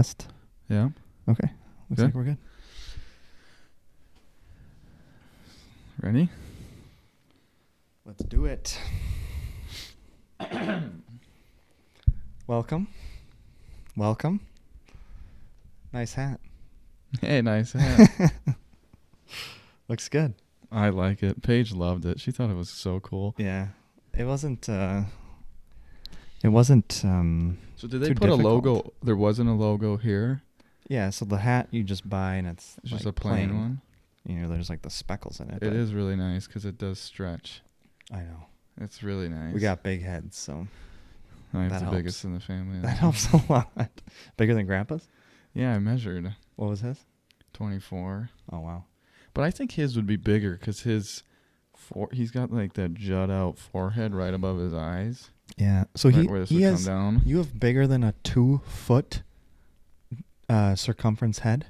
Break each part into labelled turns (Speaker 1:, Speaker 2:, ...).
Speaker 1: Test.
Speaker 2: Yeah.
Speaker 1: Okay. Looks
Speaker 2: Good.
Speaker 1: like we're good.
Speaker 2: Ready?
Speaker 1: Let's do it. Welcome. Nice hat.
Speaker 2: Hey, nice hat.
Speaker 1: Looks good.
Speaker 2: I like it. Paige loved it. She thought it was so cool.
Speaker 1: Yeah. It wasn't.
Speaker 2: So did they put a logo? There wasn't a logo here.
Speaker 1: Yeah. So the hat you just buy and it's
Speaker 2: Just
Speaker 1: like
Speaker 2: a plain one.
Speaker 1: You know, there's like the speckles in it.
Speaker 2: It is really nice because it does stretch.
Speaker 1: I know.
Speaker 2: It's really nice.
Speaker 1: We got big heads, so
Speaker 2: I have
Speaker 1: that
Speaker 2: the
Speaker 1: helps.
Speaker 2: biggest in the family.
Speaker 1: that helps a lot. Bigger than Grandpa's?
Speaker 2: Yeah, I measured
Speaker 1: What was his?
Speaker 2: 24.
Speaker 1: Oh wow.
Speaker 2: But I think his would be bigger because he's got like that jut out forehead right above his eyes.
Speaker 1: Yeah. So
Speaker 2: right where this
Speaker 1: he
Speaker 2: would
Speaker 1: has.
Speaker 2: come down.
Speaker 1: You have bigger than a 2-foot circumference head.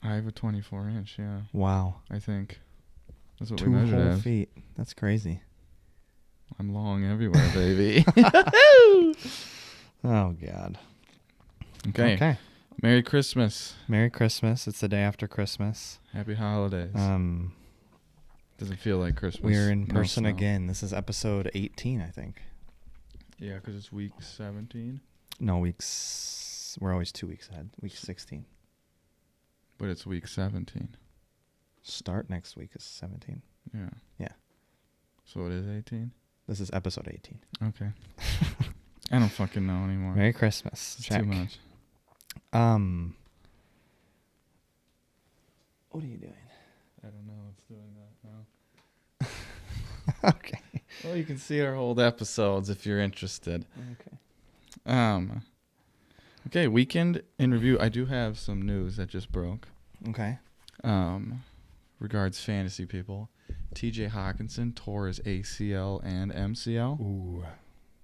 Speaker 2: I have a 24-inch. Yeah,
Speaker 1: Wow.
Speaker 2: I think that's what
Speaker 1: 2
Speaker 2: we measured
Speaker 1: whole
Speaker 2: as.
Speaker 1: feet. That's crazy.
Speaker 2: I'm long everywhere, baby.
Speaker 1: Oh God.
Speaker 2: Okay.
Speaker 1: Okay.
Speaker 2: Merry Christmas.
Speaker 1: Merry Christmas. It's the day after Christmas.
Speaker 2: Happy holidays. Doesn't feel like Christmas.
Speaker 1: We're in
Speaker 2: No
Speaker 1: person
Speaker 2: snow.
Speaker 1: again. This is episode 18, I think.
Speaker 2: Yeah, because it's week 17.
Speaker 1: No, we're always 2 weeks ahead. Week 16.
Speaker 2: But it's week 17.
Speaker 1: Start next week is 17.
Speaker 2: Yeah.
Speaker 1: Yeah.
Speaker 2: So it is 18?
Speaker 1: This is episode 18.
Speaker 2: Okay. I don't fucking know anymore.
Speaker 1: Merry Christmas.
Speaker 2: It's
Speaker 1: Check.
Speaker 2: too much.
Speaker 1: What are you doing?
Speaker 2: I don't know. It's doing that now.
Speaker 1: Okay.
Speaker 2: Well, you can see our old episodes if you're interested.
Speaker 1: Okay.
Speaker 2: Okay, weekend in review. I do have some news that just broke.
Speaker 1: Okay.
Speaker 2: Regards fantasy people. TJ Hawkinson tore his ACL and MCL.
Speaker 1: Ooh.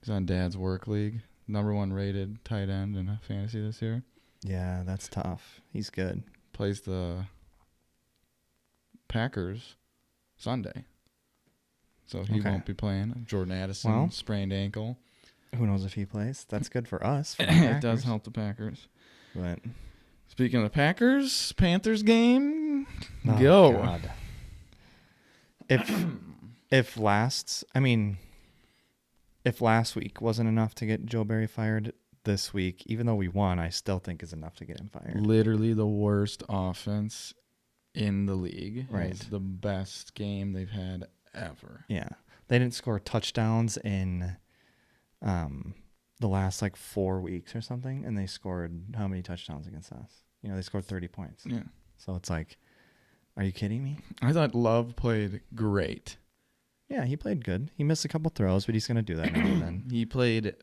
Speaker 2: He's on Dad's work league. #1 rated tight end in fantasy this year.
Speaker 1: Yeah, that's tough. He's good.
Speaker 2: Plays the Packers Sunday. So he
Speaker 1: Okay.
Speaker 2: won't be playing. Jordan Addison sprained ankle.
Speaker 1: Who knows if he plays? That's good for us. For the
Speaker 2: It does
Speaker 1: Packers.
Speaker 2: help the Packers.
Speaker 1: But
Speaker 2: Speaking of the Panthers game,
Speaker 1: oh,
Speaker 2: go.
Speaker 1: God. If last week wasn't enough to get Joe Barry fired, this week, even though we won, I still think is enough to get him fired.
Speaker 2: Literally the worst offense in the league.
Speaker 1: Right.
Speaker 2: It's the best game they've had ever.
Speaker 1: Yeah. They didn't score touchdowns in the last 4 weeks or something, and they scored how many touchdowns against us? You know, they scored 30 points.
Speaker 2: Yeah.
Speaker 1: So it's like, are you kidding me?
Speaker 2: I thought Love played great.
Speaker 1: Yeah, he played good. He missed a couple throws, but he's going to do that now and then.
Speaker 2: He played,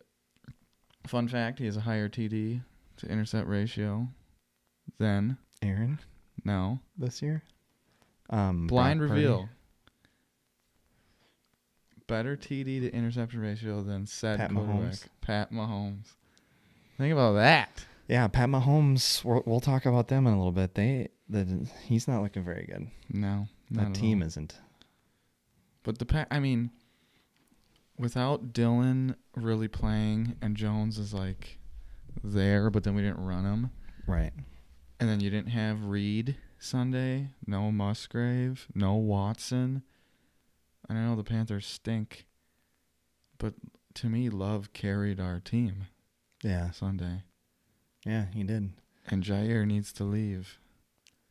Speaker 2: fun fact, he has a higher TD to intercept ratio than
Speaker 1: Aaron
Speaker 2: no.
Speaker 1: this year.
Speaker 2: Blind
Speaker 1: Brock
Speaker 2: reveal.
Speaker 1: Purdy.
Speaker 2: Better TD to interception ratio than said
Speaker 1: Pat
Speaker 2: quarterback,
Speaker 1: Mahomes.
Speaker 2: Pat Mahomes. Think about that.
Speaker 1: Yeah, Pat Mahomes. We'll talk about them in a little bit. He's not looking very good.
Speaker 2: No, not
Speaker 1: That
Speaker 2: at
Speaker 1: team
Speaker 2: all.
Speaker 1: isn't.
Speaker 2: But without Dylan really playing and Jones is there, but then we didn't run him.
Speaker 1: Right.
Speaker 2: And then you didn't have Reed Sunday, no Musgrave, no Watson. And I know the Panthers stink, but to me, Love carried our team
Speaker 1: Yeah.
Speaker 2: Sunday.
Speaker 1: Yeah, he did.
Speaker 2: And Jair needs to leave.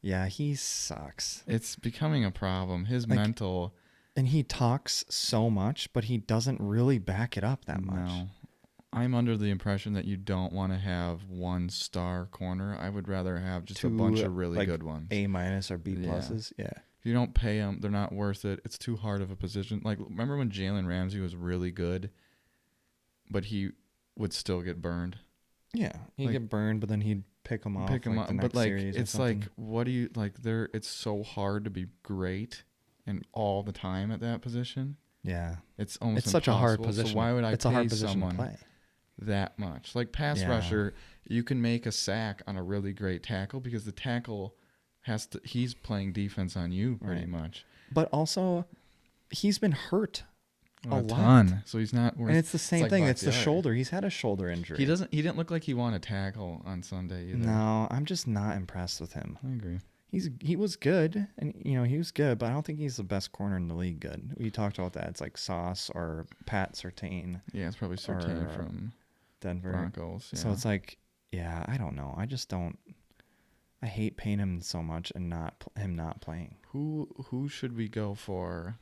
Speaker 1: Yeah, he sucks.
Speaker 2: It's becoming a problem. His mental...
Speaker 1: And he talks so much, but he doesn't really back it up that much.
Speaker 2: No. I'm under the impression that you don't want to have one star corner. I would rather have just a bunch of really good ones.
Speaker 1: A- or B pluses. Yeah.
Speaker 2: If you don't pay them, they're not worth it. It's too hard of a position. Remember when Jalen Ramsey was really good, but he would still get burned?
Speaker 1: Yeah. He'd get burned, but then he'd pick him off.
Speaker 2: Pick him up.
Speaker 1: The
Speaker 2: But
Speaker 1: next series or
Speaker 2: it's
Speaker 1: something.
Speaker 2: what do you, it's so hard to be great and all the time at that position.
Speaker 1: Yeah.
Speaker 2: It's almost
Speaker 1: It's such a hard
Speaker 2: impossible.
Speaker 1: position.
Speaker 2: So why would I
Speaker 1: it's a
Speaker 2: pay
Speaker 1: hard position
Speaker 2: someone
Speaker 1: to play.
Speaker 2: that much? Pass rusher, you can make a sack on a really great tackle because the tackle he's playing defense on you pretty much.
Speaker 1: But also, he's been hurt A
Speaker 2: A
Speaker 1: lot.
Speaker 2: ton. So he's not.
Speaker 1: And it's the same
Speaker 2: like
Speaker 1: thing. It's the
Speaker 2: Bakhtiari.
Speaker 1: shoulder. He's had a shoulder injury.
Speaker 2: He didn't look like he won a tackle on Sunday either.
Speaker 1: No, I'm just not impressed with him.
Speaker 2: I agree.
Speaker 1: He was good, and he was good, but I don't think he's the best corner in the league. Good. We talked about that. It's like Sauce or Pat Surtain,
Speaker 2: Yeah, it's probably Surtain
Speaker 1: Or,
Speaker 2: from
Speaker 1: Denver.
Speaker 2: Broncos. Yeah.
Speaker 1: So it's like, yeah, I don't know. I just don't. I hate paying him so much and him not playing.
Speaker 2: Who should we go for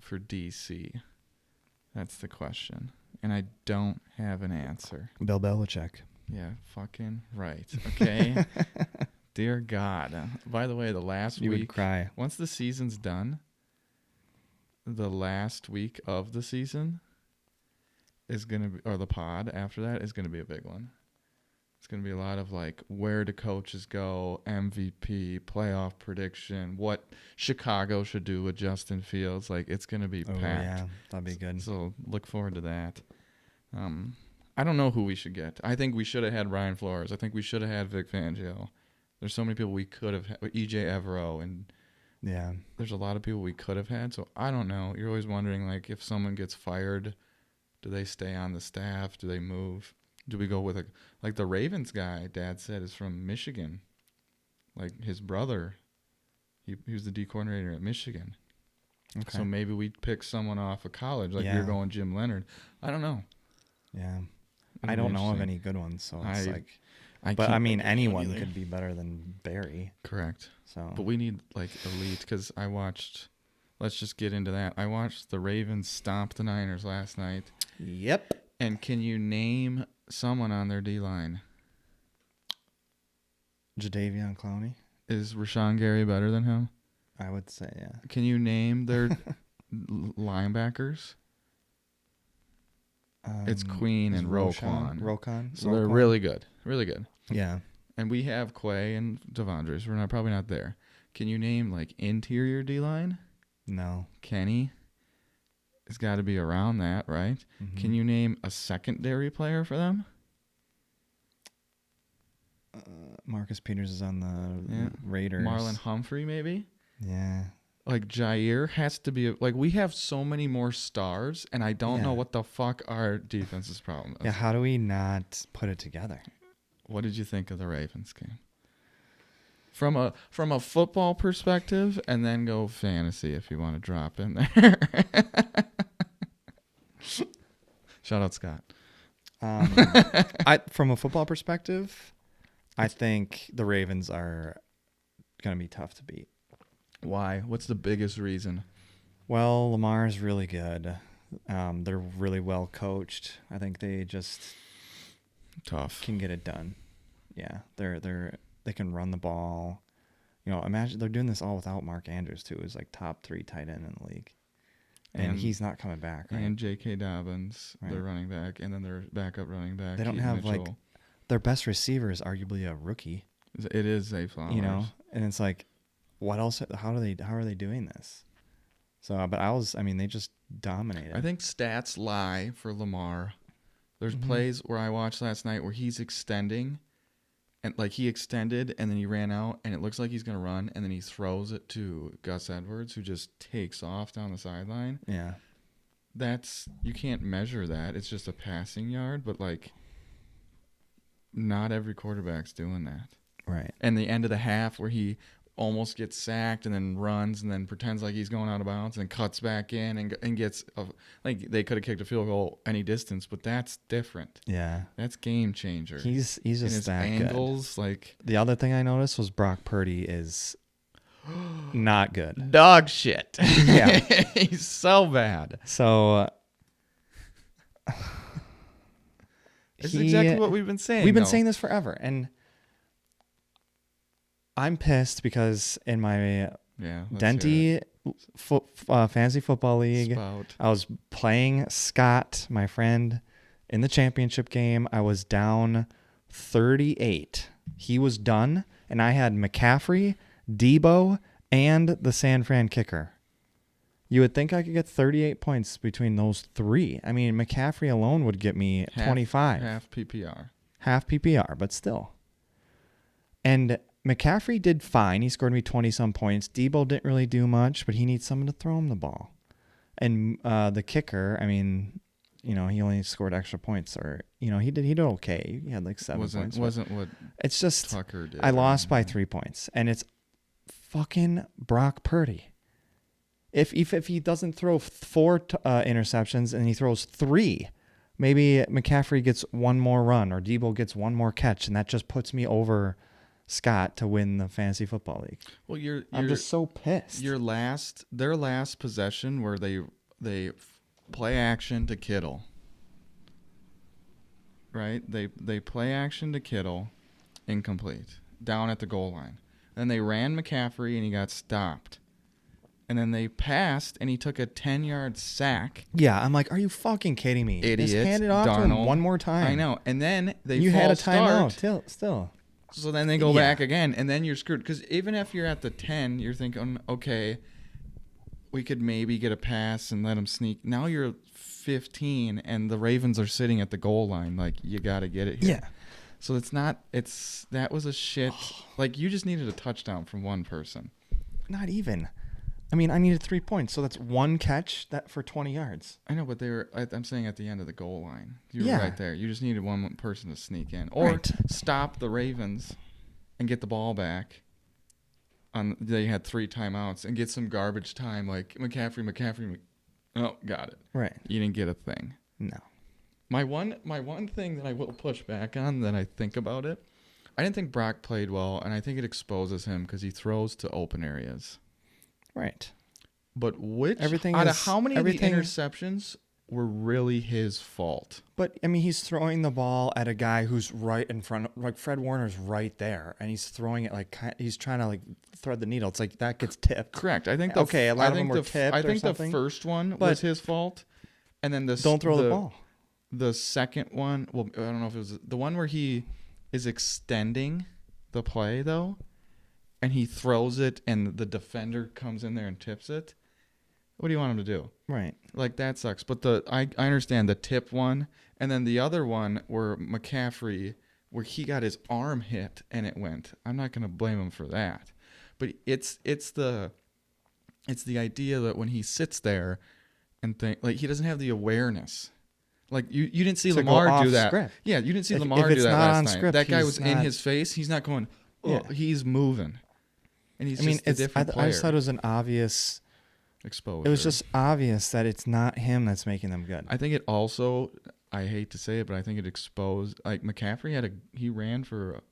Speaker 2: DC? That's the question, and I don't have an answer.
Speaker 1: Bill Belichick.
Speaker 2: Yeah, fucking right. Okay. Dear God. By the way, the last
Speaker 1: You
Speaker 2: week,
Speaker 1: would cry.
Speaker 2: once the season's done, the last week of the season is going to be, or the pod after that is going to be a big one. It's going to be a lot of like, where do coaches go, MVP, playoff prediction, what Chicago should do with Justin Fields. Like, it's going to be packed.
Speaker 1: Yeah, that'd be good.
Speaker 2: So look forward to that. I don't know who we should get. I think we should have had Ryan Flores. I think we should have had Vic Fangio. There's so many people we could have had. EJ Evero, and
Speaker 1: Yeah.
Speaker 2: there's a lot of people we could have had. So I don't know. You're always wondering, like, if someone gets fired, do they stay on the staff? Do they move? Do we go with like the Ravens guy? Dad said is from Michigan. Like his brother, he was the D coordinator at Michigan.
Speaker 1: Okay.
Speaker 2: So maybe we pick someone off of college, like
Speaker 1: Yeah.
Speaker 2: you're going Jim Leonard. I don't know.
Speaker 1: Yeah.
Speaker 2: It'll
Speaker 1: I
Speaker 2: be
Speaker 1: don't know of
Speaker 2: interesting.
Speaker 1: any good ones, so it's like.
Speaker 2: I
Speaker 1: But
Speaker 2: can't
Speaker 1: I mean,
Speaker 2: think of anyone
Speaker 1: anyone
Speaker 2: either.
Speaker 1: could be better than Barry.
Speaker 2: Correct.
Speaker 1: So.
Speaker 2: But we need like elite, because I watched. Let's just get into that. I watched the Ravens stomp the Niners last night.
Speaker 1: Yep.
Speaker 2: And can you name someone on their D line?
Speaker 1: Jadeveon Clowney.
Speaker 2: Is Rashawn Gary better than him?
Speaker 1: I would say, yeah.
Speaker 2: Can you name their linebackers? It's Queen and Roquan.
Speaker 1: Roquan.
Speaker 2: So they're really good. Really good.
Speaker 1: Yeah.
Speaker 2: And we have Quay and Devondres. We're probably not there. Can you name like interior D line?
Speaker 1: No.
Speaker 2: Kenny has got to be around that, right?
Speaker 1: Mm-hmm.
Speaker 2: Can you name a secondary player for them?
Speaker 1: Marcus Peters is on the
Speaker 2: Yeah.
Speaker 1: Raiders.
Speaker 2: Marlon Humphrey, maybe?
Speaker 1: Yeah.
Speaker 2: Like Jair has to be like, we have so many more stars, and I don't know
Speaker 1: Yeah.
Speaker 2: what the fuck our defense's problem is.
Speaker 1: Yeah. How do we not put it together?
Speaker 2: What did you think of the Ravens game? From a football perspective, and then go fantasy if you want to drop in there. Shout out Scott.
Speaker 1: From a football perspective, I think the Ravens are going to be tough to beat.
Speaker 2: Why? What's the biggest reason?
Speaker 1: Well, Lamar's really good. They're really well coached. I think they just
Speaker 2: Tough.
Speaker 1: can get it done. Yeah, they can run the ball. You know, imagine they're doing this all without Mark Andrews too, who's like top 3 tight end in the league, and he's not coming back. Right?
Speaker 2: And J.K. Dobbins,
Speaker 1: Right.
Speaker 2: their running back, and then their backup running back.
Speaker 1: They don't
Speaker 2: Keaton
Speaker 1: have like
Speaker 2: Mitchell.
Speaker 1: their best receiver is arguably a rookie.
Speaker 2: It is Zay Flowers.
Speaker 1: You know, and it's like, what else? How are they doing this? So, but they just dominated.
Speaker 2: I think stats lie for Lamar. There's plays where I watched last night where he's extending, and like he extended and then he ran out, and it looks like he's gonna run, and then he throws it to Gus Edwards, who just takes off down the sideline.
Speaker 1: Yeah.
Speaker 2: You can't measure that. It's just a passing yard, but like, not every quarterback's doing that.
Speaker 1: Right.
Speaker 2: And the end of the half where he almost gets sacked and then runs and then pretends like he's going out of bounds and cuts back in and gets like they could have kicked a field goal any distance, but that's different.
Speaker 1: Yeah.
Speaker 2: That's game changer.
Speaker 1: He's
Speaker 2: and
Speaker 1: just
Speaker 2: his
Speaker 1: that
Speaker 2: angles,
Speaker 1: good.
Speaker 2: like
Speaker 1: The other thing I noticed was Brock Purdy is not good.
Speaker 2: dog shit.
Speaker 1: Yeah.
Speaker 2: He's so bad.
Speaker 1: So
Speaker 2: It's exactly what we've been saying.
Speaker 1: We've been
Speaker 2: though.
Speaker 1: saying this forever, and I'm pissed because in my Denty fantasy football league,
Speaker 2: Spout.
Speaker 1: I was playing Scott, my friend, in the championship game. I was down 38. He was done, and I had McCaffrey, Debo, and the San Fran kicker. You would think I could get 38 points between those 3. I mean, McCaffrey alone would get me 25.
Speaker 2: Half PPR.
Speaker 1: Half PPR, but still. And McCaffrey did fine. He scored me 20-some points. Debo didn't really do much, but he needs someone to throw him the ball. And the kicker, I mean, he only scored extra points, or he did okay. He had like 7 points.
Speaker 2: Wasn't what
Speaker 1: it's just
Speaker 2: Tucker did.
Speaker 1: I lost by 3 points, and it's fucking Brock Purdy. If he doesn't throw 4 interceptions and he throws 3, maybe McCaffrey gets one more run or Debo gets one more catch, and that just puts me over Scott to win the fantasy football league.
Speaker 2: Well,
Speaker 1: I'm just so pissed.
Speaker 2: Their last possession where they play action to Kittle. Right? They play action to Kittle, incomplete, down at the goal line. Then they ran McCaffrey and he got stopped. And then they passed and he took a 10-yard sack.
Speaker 1: Yeah, I'm like, are you fucking kidding me?
Speaker 2: Idiots.
Speaker 1: Just hand it off to him one more time.
Speaker 2: I know. And then
Speaker 1: you had a timeout still.
Speaker 2: So then they go back again, and then you're screwed. Because even if you're at the 10, you're thinking, okay, we could maybe get a pass and let them sneak. Now you're 15, and the Ravens are sitting at the goal line. Like, you got to get it here.
Speaker 1: Yeah.
Speaker 2: So that was a shit. Like, you just needed a touchdown from one person.
Speaker 1: Not even. I mean, I needed 3 points, so that's one catch for 20 yards.
Speaker 2: I know, but I'm saying at the end of the goal line. You were right there. You just needed one person to sneak in. Or stop the Ravens and get the ball back. They had 3 timeouts and get some garbage time like McCaffrey. Oh, got it.
Speaker 1: Right.
Speaker 2: You didn't get a thing.
Speaker 1: No.
Speaker 2: My one thing that I will push back on that I think about it, I didn't think Brock played well, and I think it exposes him because he throws to open areas.
Speaker 1: Right.
Speaker 2: But how many of the interceptions were really his fault?
Speaker 1: But, I mean, he's throwing the ball at a guy who's right in front. Like, Fred Warner's right there, and he's throwing it like he's trying to, like, thread the needle. It's like that gets tipped.
Speaker 2: Correct. I think
Speaker 1: a lot of them were tipped
Speaker 2: I think
Speaker 1: or
Speaker 2: the
Speaker 1: something.
Speaker 2: first one was his fault, and then
Speaker 1: don't throw the ball.
Speaker 2: The second one, well, I don't know if it was the one where he is extending the play, though, and he throws it, and the defender comes in there and tips it. What do you want him to do?
Speaker 1: Right.
Speaker 2: Like, that sucks. But I understand the tip one, and then the other one where McCaffrey, where he got his arm hit and it went. I'm not going to blame him for that. But it's the idea that when he sits there and he doesn't have the awareness. Like, you didn't see Lamar do that.
Speaker 1: Script.
Speaker 2: Yeah, you didn't see Lamar do that last night.
Speaker 1: Script,
Speaker 2: that guy was in his face. He's not going, he's moving. And he's just a different player.
Speaker 1: I just thought it was an obvious
Speaker 2: exposure.
Speaker 1: It was just obvious that it's not him that's making them good.
Speaker 2: I think it also, I hate to say it, but I think it exposed, like, McCaffrey he ran for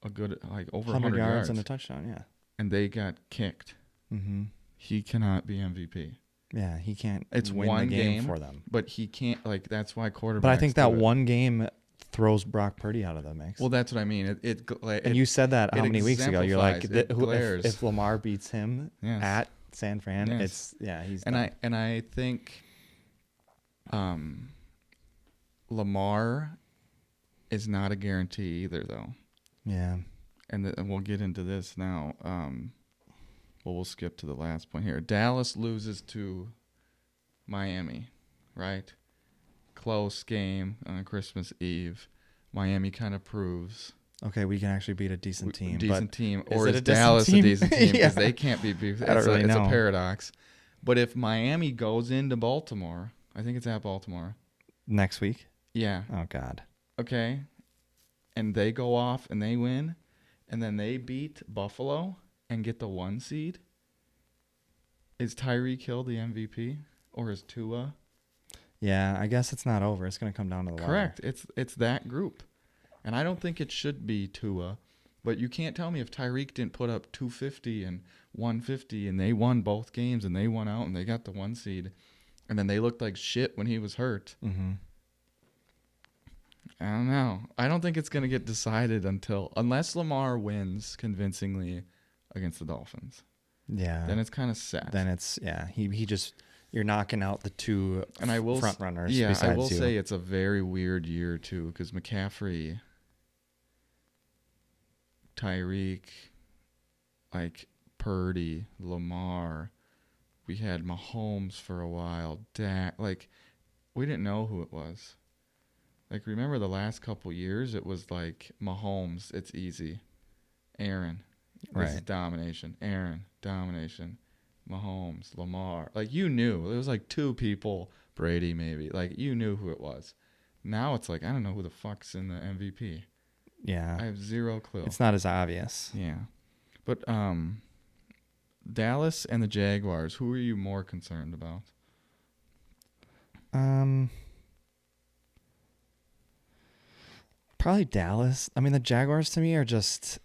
Speaker 2: a good, like, over 100 yards
Speaker 1: and a touchdown, yeah.
Speaker 2: And they got kicked.
Speaker 1: Mm-hmm.
Speaker 2: He cannot be MVP.
Speaker 1: Yeah, he can't
Speaker 2: it's
Speaker 1: win
Speaker 2: one
Speaker 1: the game for them.
Speaker 2: But he can't, like, that's why quarterbacks.
Speaker 1: But I think that one game throws Brock Purdy out of the mix.
Speaker 2: Well, that's what I mean.
Speaker 1: And you said that how many weeks ago? You're like, if Lamar beats him at San Fran, he's done.
Speaker 2: And I think Lamar is not a guarantee either, though.
Speaker 1: Yeah.
Speaker 2: And we'll get into this now. We'll skip to the last point here. Dallas loses to Miami, right? Close game on Christmas Eve. Miami kind of proves.
Speaker 1: Okay, we can actually beat a decent team.
Speaker 2: Or is Dallas a decent team? Because they can't be beat.
Speaker 1: I don't really know.
Speaker 2: It's a paradox. But if Miami goes into Baltimore, I think it's at Baltimore.
Speaker 1: Next week?
Speaker 2: Yeah.
Speaker 1: Oh, God.
Speaker 2: Okay. And they go off and they win, and then they beat Buffalo and get the 1 seed. Is Tyreek Hill the MVP? Or is Tua?
Speaker 1: Yeah, I guess it's not over. It's going to come down to the wire.
Speaker 2: Correct. It's that group. And I don't think it should be Tua. But you can't tell me if Tyreek didn't put up 250 and 150 and they won both games and they won out and they got the 1 seed. And then they looked like shit when he was hurt.
Speaker 1: Mm-hmm.
Speaker 2: I don't know. I don't think it's going to get decided unless Lamar wins convincingly against the Dolphins.
Speaker 1: Yeah.
Speaker 2: Then it's kind of set.
Speaker 1: Then it's, he just, you're knocking out the two front runners.
Speaker 2: Yeah, I will
Speaker 1: you.
Speaker 2: say it's a very weird year, too, because McCaffrey, Tyreek, like Purdy, Lamar, we had Mahomes for a while, Dak, like, we didn't know who it was. Like, remember the last couple years, it was like Mahomes, it's easy. Aaron, this is domination. Aaron, domination. Mahomes, Lamar. Like, you knew. There was like 2 people, Brady maybe. Like, you knew who it was. Now it's like, I don't know who the fuck's in the MVP.
Speaker 1: Yeah.
Speaker 2: I have zero clue.
Speaker 1: It's not as obvious.
Speaker 2: Yeah. But Dallas and the Jaguars, who are you more concerned about?
Speaker 1: Probably Dallas. I mean, the Jaguars to me are just.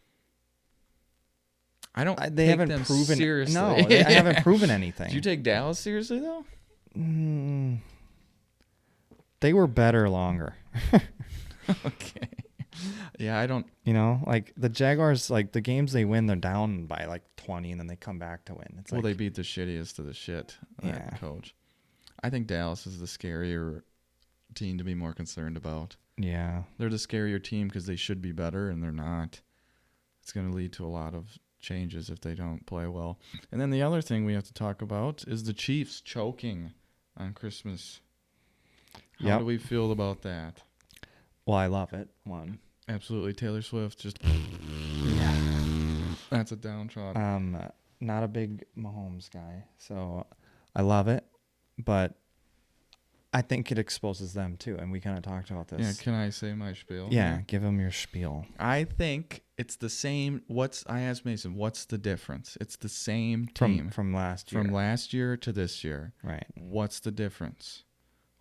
Speaker 2: I don't.
Speaker 1: They
Speaker 2: take
Speaker 1: haven't
Speaker 2: them
Speaker 1: proven.
Speaker 2: seriously.
Speaker 1: No, they haven't proven anything.
Speaker 2: Did you take Dallas seriously though?
Speaker 1: They were better longer.
Speaker 2: Okay. Yeah, I don't.
Speaker 1: You know, like the Jaguars, like the games they win, they're down by like 20, and then they come back to win. It's
Speaker 2: Well,
Speaker 1: like,
Speaker 2: they beat the shittiest of the shit.
Speaker 1: Yeah.
Speaker 2: Coach. I think Dallas is the scarier team to be more concerned about.
Speaker 1: Yeah.
Speaker 2: They're the scarier team because they should be better, and they're not. It's going to lead to a lot of changes if they don't play well. And then the other thing we have to talk about is the Chiefs choking on Christmas. How do we feel about that?
Speaker 1: Well, I love it. One.
Speaker 2: Absolutely. Taylor Swift just...
Speaker 1: Yeah.
Speaker 2: That's a downtrodden.
Speaker 1: Not a big Mahomes guy, so I love it, but I think it exposes them too, and we kind of talked about this.
Speaker 2: Yeah, can I say my spiel?
Speaker 1: Yeah, give them your spiel.
Speaker 2: I think it's the same. I asked Mason, what's the difference? It's the same team.
Speaker 1: From last year.
Speaker 2: From last year to this year.
Speaker 1: Right.
Speaker 2: What's the difference?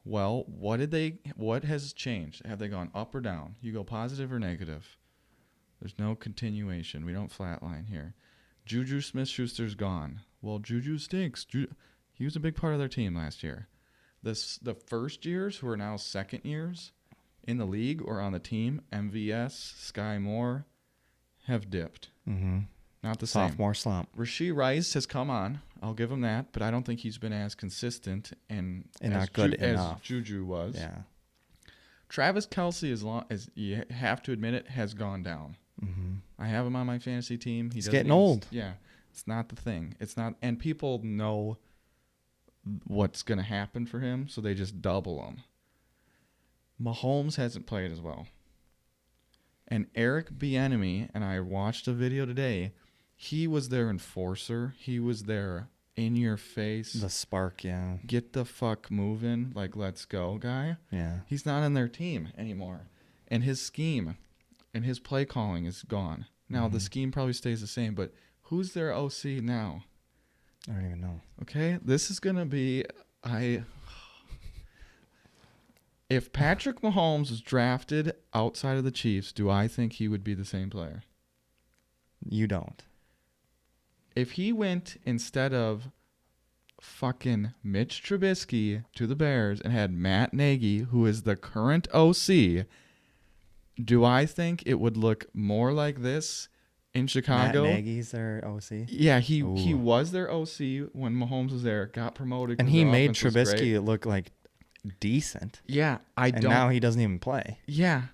Speaker 2: Well, what has changed? Have they gone up or down? You go positive or negative. There's no continuation. We don't flatline here. Juju Smith-Schuster's gone. Well, Juju stinks. He was a big part of their team last year. The first years, who are now second years in the league or on the team, MVS, Sky Moore, have dipped.
Speaker 1: Mm-hmm.
Speaker 2: Not the same.
Speaker 1: Sophomore slump.
Speaker 2: Rashee Rice has come on. I'll give him that, but I don't think he's been as consistent and
Speaker 1: not good enough
Speaker 2: as Juju was.
Speaker 1: Yeah.
Speaker 2: Travis Kelce, as long as you have to admit it, has gone down.
Speaker 1: Mm-hmm.
Speaker 2: I have him on my fantasy team.
Speaker 1: He's getting old.
Speaker 2: Yeah, it's not the thing. It's not, and people know what's going to happen for him, so they just double him. Mahomes hasn't played as well. And Eric Bieniemy, and I watched a video today, he was their enforcer. He was their in-your-face,
Speaker 1: The spark, yeah.
Speaker 2: get the fuck moving, like, let's go guy.
Speaker 1: Yeah.
Speaker 2: He's not on their team anymore. And his scheme and his play calling is gone. Now, the scheme probably stays the same, but who's their OC now?
Speaker 1: I don't even know.
Speaker 2: Okay, this is going to be... If Patrick Mahomes was drafted outside of the Chiefs, do I think he would be the same player?
Speaker 1: You don't.
Speaker 2: If he went instead of fucking Mitch Trubisky to the Bears and had Matt Nagy, who is the current OC, do I think it would look more like this in Chicago?
Speaker 1: Matt Nagy's their OC?
Speaker 2: Yeah, he was their OC when Mahomes was there, got promoted.
Speaker 1: And he made Trubisky look like decent.
Speaker 2: Yeah,
Speaker 1: and now he doesn't even play.
Speaker 2: Yeah.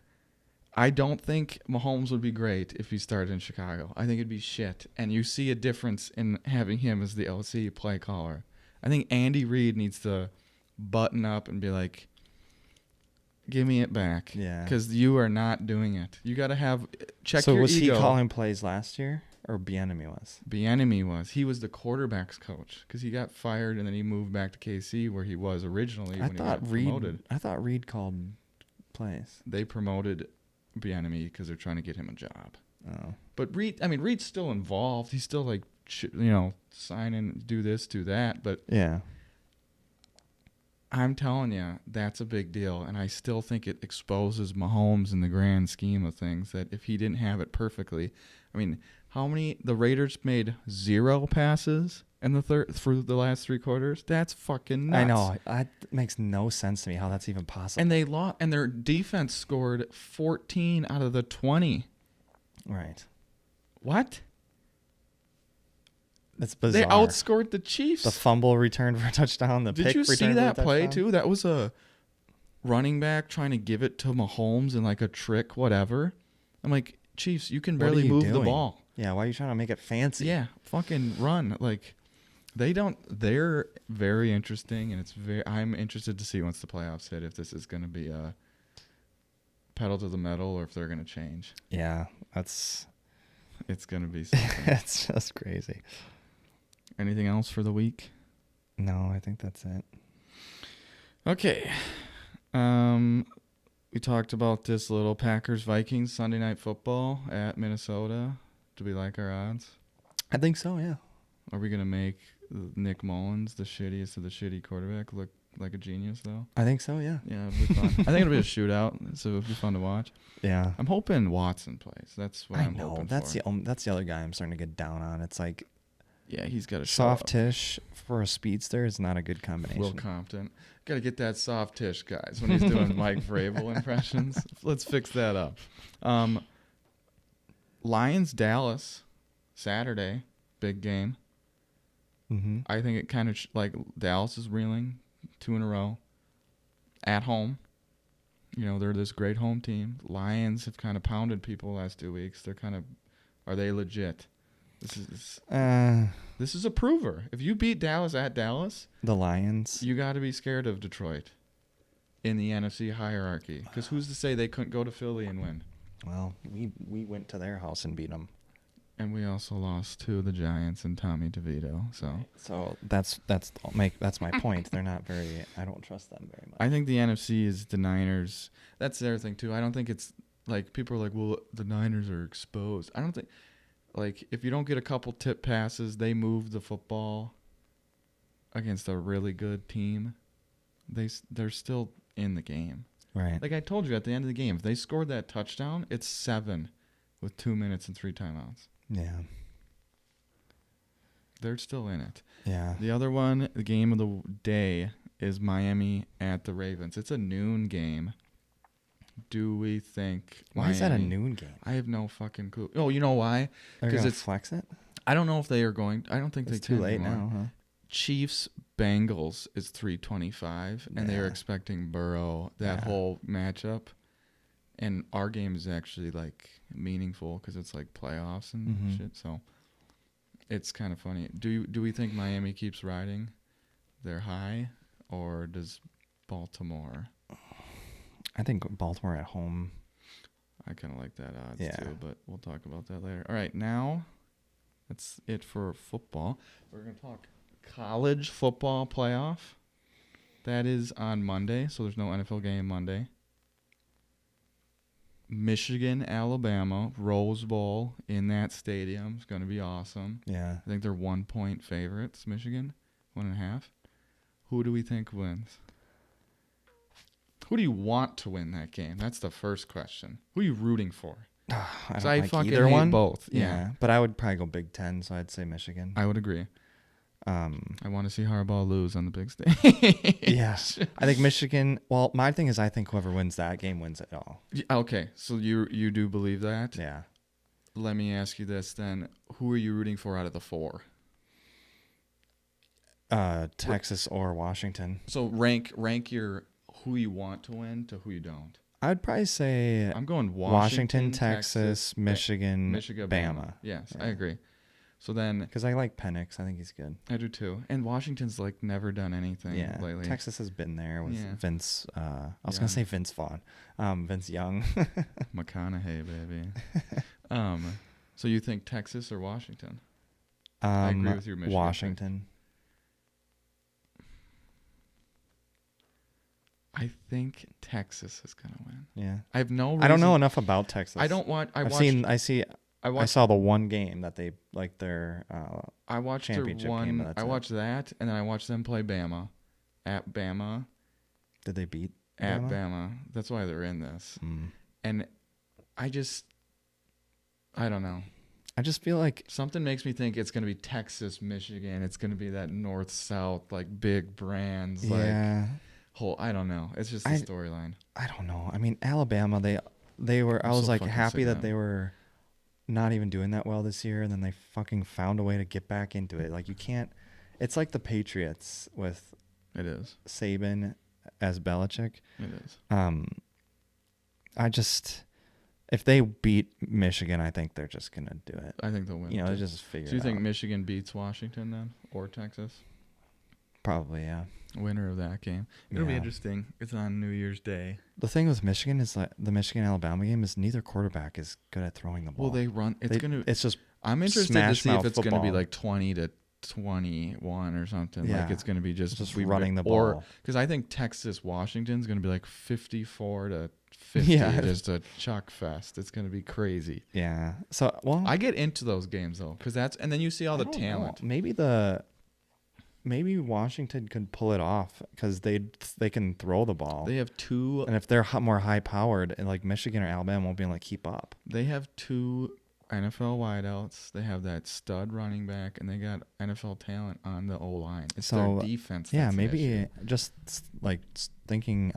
Speaker 2: I don't think Mahomes would be great if he started in Chicago. I think it'd be shit. And you see a difference in having him as the OC play caller. I think Andy Reid needs to button up and be like, give me it back.
Speaker 1: Yeah.
Speaker 2: Because you are not doing it. You got to have, check
Speaker 1: so
Speaker 2: your ego.
Speaker 1: So was he calling plays last year? Or Bieniemy was?
Speaker 2: Bieniemy was. He was the quarterback's coach because he got fired and then he moved back to KC where he was originally when he got promoted.
Speaker 1: I thought Reid called plays.
Speaker 2: They promoted Bieniemy because they're trying to get him a job.
Speaker 1: Oh.
Speaker 2: But Reid's still involved. He's still like, sign in, do this, do that. But
Speaker 1: yeah,
Speaker 2: I'm telling you, that's a big deal. And I still think it exposes Mahomes in the grand scheme of things that if he didn't have it perfectly, I mean, the Raiders made 0 passes in the through the last 3 quarters? That's fucking nuts.
Speaker 1: I know. That makes no sense to me how that's even possible.
Speaker 2: And they lost, and their defense scored 14 out of the 20.
Speaker 1: Right.
Speaker 2: What?
Speaker 1: That's bizarre.
Speaker 2: They outscored the Chiefs.
Speaker 1: The fumble return for a touchdown.
Speaker 2: Did you see that play too? That was a running back trying to give it to Mahomes in like a trick, whatever. I'm like, Chiefs, you can barely move the ball.
Speaker 1: Yeah, why are you trying to make it fancy?
Speaker 2: Yeah, fucking run. Like, they're very interesting, and I'm interested to see once the playoffs hit if this is going to be a pedal to the metal or if they're going to change.
Speaker 1: Yeah,
Speaker 2: it's going to be something.
Speaker 1: It's just crazy.
Speaker 2: Anything else for the week?
Speaker 1: No, I think that's it.
Speaker 2: Okay. We talked about this little Packers-Vikings Sunday Night Football at Minnesota. Do we like our odds?
Speaker 1: I think so, yeah.
Speaker 2: Are we going to make Nick Mullins, the shittiest of the shitty quarterback, look like a genius, though?
Speaker 1: I think so, yeah.
Speaker 2: Yeah, it'll be fun. I think it'll be a shootout, so it'll be fun to watch.
Speaker 1: Yeah.
Speaker 2: I'm hoping Watson plays. That's what I'm hoping
Speaker 1: that's
Speaker 2: for.
Speaker 1: that's the other guy I'm starting to get down on. It's like
Speaker 2: Yeah, he's got a
Speaker 1: soft-ish for a speedster is not a good combination.
Speaker 2: Will Compton. Got to get that soft-ish, guys, when he's doing Mike Vrabel impressions. Let's fix that up. Lions-Dallas, Saturday, big game.
Speaker 1: Mm-hmm.
Speaker 2: I think it kind of like Dallas is reeling 2 in a row at home. You know, they're this great home team. Lions have kind of pounded people the last 2 weeks. They're kind of, are they legit? This is a prover. If you beat Dallas at Dallas,
Speaker 1: the Lions,
Speaker 2: you got to be scared of Detroit in the NFC hierarchy. Because who's to say they couldn't go to Philly and win?
Speaker 1: Well, we went to their house and beat them.
Speaker 2: And we also lost to the Giants and Tommy DeVito.
Speaker 1: So that's my point. They're not very. I don't trust them very much.
Speaker 2: I think the NFC is the Niners. That's the other thing too. I don't think it's like people are like, well, the Niners are exposed. I don't think. Like, if you don't get a couple tip passes, they move the football against a really good team. They're still in the game.
Speaker 1: Right.
Speaker 2: Like I told you at the end of the game, if they scored that touchdown, it's 7 with 2 minutes and 3 timeouts.
Speaker 1: Yeah.
Speaker 2: They're still in it.
Speaker 1: Yeah.
Speaker 2: The other one, the game of the day, is Miami at the Ravens. It's a noon game. Do we think
Speaker 1: Why is that a noon game?
Speaker 2: I have no fucking clue. Oh, you know why?
Speaker 1: Because it's flex it.
Speaker 2: I don't know if they are going. I don't think
Speaker 1: It's
Speaker 2: they can
Speaker 1: too late
Speaker 2: anymore.
Speaker 1: now, huh?
Speaker 2: Chiefs Bengals is 3:25, and they are
Speaker 1: Yeah.
Speaker 2: expecting Burrow that whole matchup. And our game is actually like meaningful because it's like playoffs and shit. So it's kind of funny. Do we think Miami keeps riding their high, or does Baltimore?
Speaker 1: I think Baltimore at home.
Speaker 2: I kind of like that odds
Speaker 1: Yeah.
Speaker 2: too, but we'll talk about that later. All right, now that's it for football. We're going to talk college football playoff. That is on Monday, so there's no NFL game Monday. Michigan, Alabama, Rose Bowl in that stadium is going to be awesome.
Speaker 1: Yeah.
Speaker 2: I think they're 1-point favorites, Michigan, 1.5. Who do we think wins? Who do you want to win that game? That's the first question. Who are you rooting for?
Speaker 1: I don't
Speaker 2: I
Speaker 1: like
Speaker 2: fucking
Speaker 1: either
Speaker 2: hate
Speaker 1: one.
Speaker 2: both.
Speaker 1: Yeah. But I would probably go Big Ten, so I'd say Michigan.
Speaker 2: I would agree. I want to see Harbaugh lose on the big stage.
Speaker 1: Yeah. I think Michigan. Well, my thing is, I think whoever wins that game wins it all.
Speaker 2: Okay, so you do believe that?
Speaker 1: Yeah.
Speaker 2: Let me ask you this then: who are you rooting for out of the 4?
Speaker 1: Texas or Washington.
Speaker 2: So rank your who you want to win to who you don't.
Speaker 1: I would probably say
Speaker 2: I'm going
Speaker 1: Washington, Texas, Michigan, Bama.
Speaker 2: Yes,
Speaker 1: Yeah.
Speaker 2: I agree. So then,
Speaker 1: because I like Penix. I think he's good.
Speaker 2: I do too. And Washington's like never done anything lately.
Speaker 1: Texas has been there with Vince. I was
Speaker 2: Yeah.
Speaker 1: gonna say Vince Vaughn, Vince Young.
Speaker 2: McConaughey, baby. So you think Texas or Washington? I agree with your Michigan
Speaker 1: Washington.
Speaker 2: I think Texas is gonna win.
Speaker 1: Yeah.
Speaker 2: I have no reason.
Speaker 1: I don't know enough about Texas.
Speaker 2: I don't want. I
Speaker 1: saw the one game that they like their
Speaker 2: I watched
Speaker 1: championship
Speaker 2: their
Speaker 1: game.
Speaker 2: one. I watched that, and then I watched them play Bama at Bama.
Speaker 1: Did they beat
Speaker 2: at Bama? That's why they're in this. And I don't know.
Speaker 1: I just feel like
Speaker 2: something makes me think it's gonna be Texas, Michigan. It's gonna be that north south like big brands.
Speaker 1: Yeah.
Speaker 2: I don't know. It's just the storyline.
Speaker 1: I don't know. I mean, Alabama, they were. I was like happy that they were not even doing that well this year, and then they fucking found a way to get back into it. Like you can't. It's like the Patriots with.
Speaker 2: It is.
Speaker 1: Saban as Belichick.
Speaker 2: It is.
Speaker 1: I just, if they beat Michigan, I think they're just gonna do it.
Speaker 2: I think they'll win.
Speaker 1: You know, they just figure.
Speaker 2: Do you think Michigan beats Washington then, or Texas?
Speaker 1: Probably, yeah.
Speaker 2: Winner of that game. It'll be interesting. It's on New Year's Day.
Speaker 1: The thing with Michigan is that the Michigan-Alabama game is neither quarterback is good at throwing the ball.
Speaker 2: Well, they run. It's
Speaker 1: just.
Speaker 2: I'm interested to see if it's going to be
Speaker 1: football.
Speaker 2: like 20 to 21 or something.
Speaker 1: Yeah.
Speaker 2: Like it's going to be just
Speaker 1: running the
Speaker 2: or
Speaker 1: ball.
Speaker 2: because I think Texas Washington's going to be like 54-50, just a chuck fest. It's going to be crazy.
Speaker 1: Yeah. So
Speaker 2: I get into those games though, because and then you see all the talent.
Speaker 1: Maybe Washington could pull it off because they can throw the ball.
Speaker 2: They have two,
Speaker 1: and if they're more high powered, and like Michigan or Alabama won't be able to keep up.
Speaker 2: They have two NFL wideouts. They have that stud running back, and they got NFL talent on the O line. It's their defense.
Speaker 1: Yeah,
Speaker 2: that's
Speaker 1: maybe just like thinking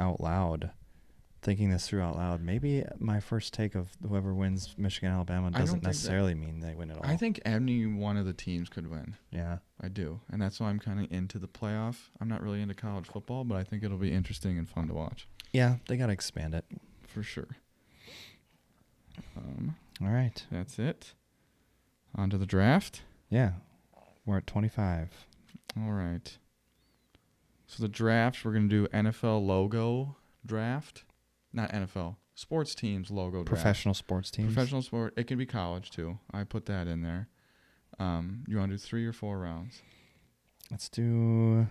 Speaker 1: this through out loud. Maybe my first take of whoever wins Michigan Alabama doesn't necessarily mean they win it all.
Speaker 2: I think any one of the teams could win.
Speaker 1: Yeah,
Speaker 2: I do, and that's why I'm kind of into the playoff. I'm not really into college football, but I think it'll be interesting and fun to watch.
Speaker 1: Yeah, they gotta expand it
Speaker 2: for sure.
Speaker 1: All right.
Speaker 2: That's it. On to the draft.
Speaker 1: Yeah. We're at 25.
Speaker 2: All right. So the draft, we're going to do NFL logo draft. Not NFL. Sports teams logo draft.
Speaker 1: Professional sports teams.
Speaker 2: Professional sport. It can be college, too. I put that in there. You want to do 3 or 4 rounds?
Speaker 1: Let's do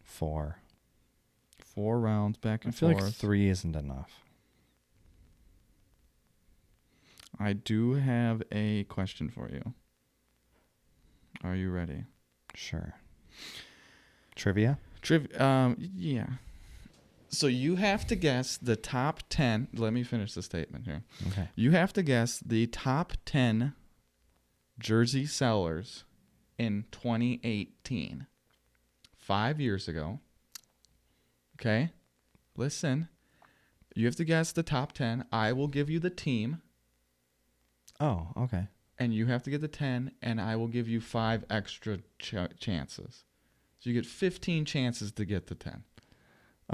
Speaker 1: 4.
Speaker 2: 4 rounds back and forth.
Speaker 1: I feel like 3 isn't enough.
Speaker 2: I do have a question for you. Are you ready?
Speaker 1: Sure. Trivia?
Speaker 2: Yeah. So you have to guess the top 10. Let me finish the statement here.
Speaker 1: Okay.
Speaker 2: You have to guess the top 10 jersey sellers in 2018. 5 years ago. Okay? Listen. You have to guess the top 10. I will give you the team.
Speaker 1: Oh, okay.
Speaker 2: And you have to get the 10, and I will give you 5 extra chances. So you get 15 chances to get the 10.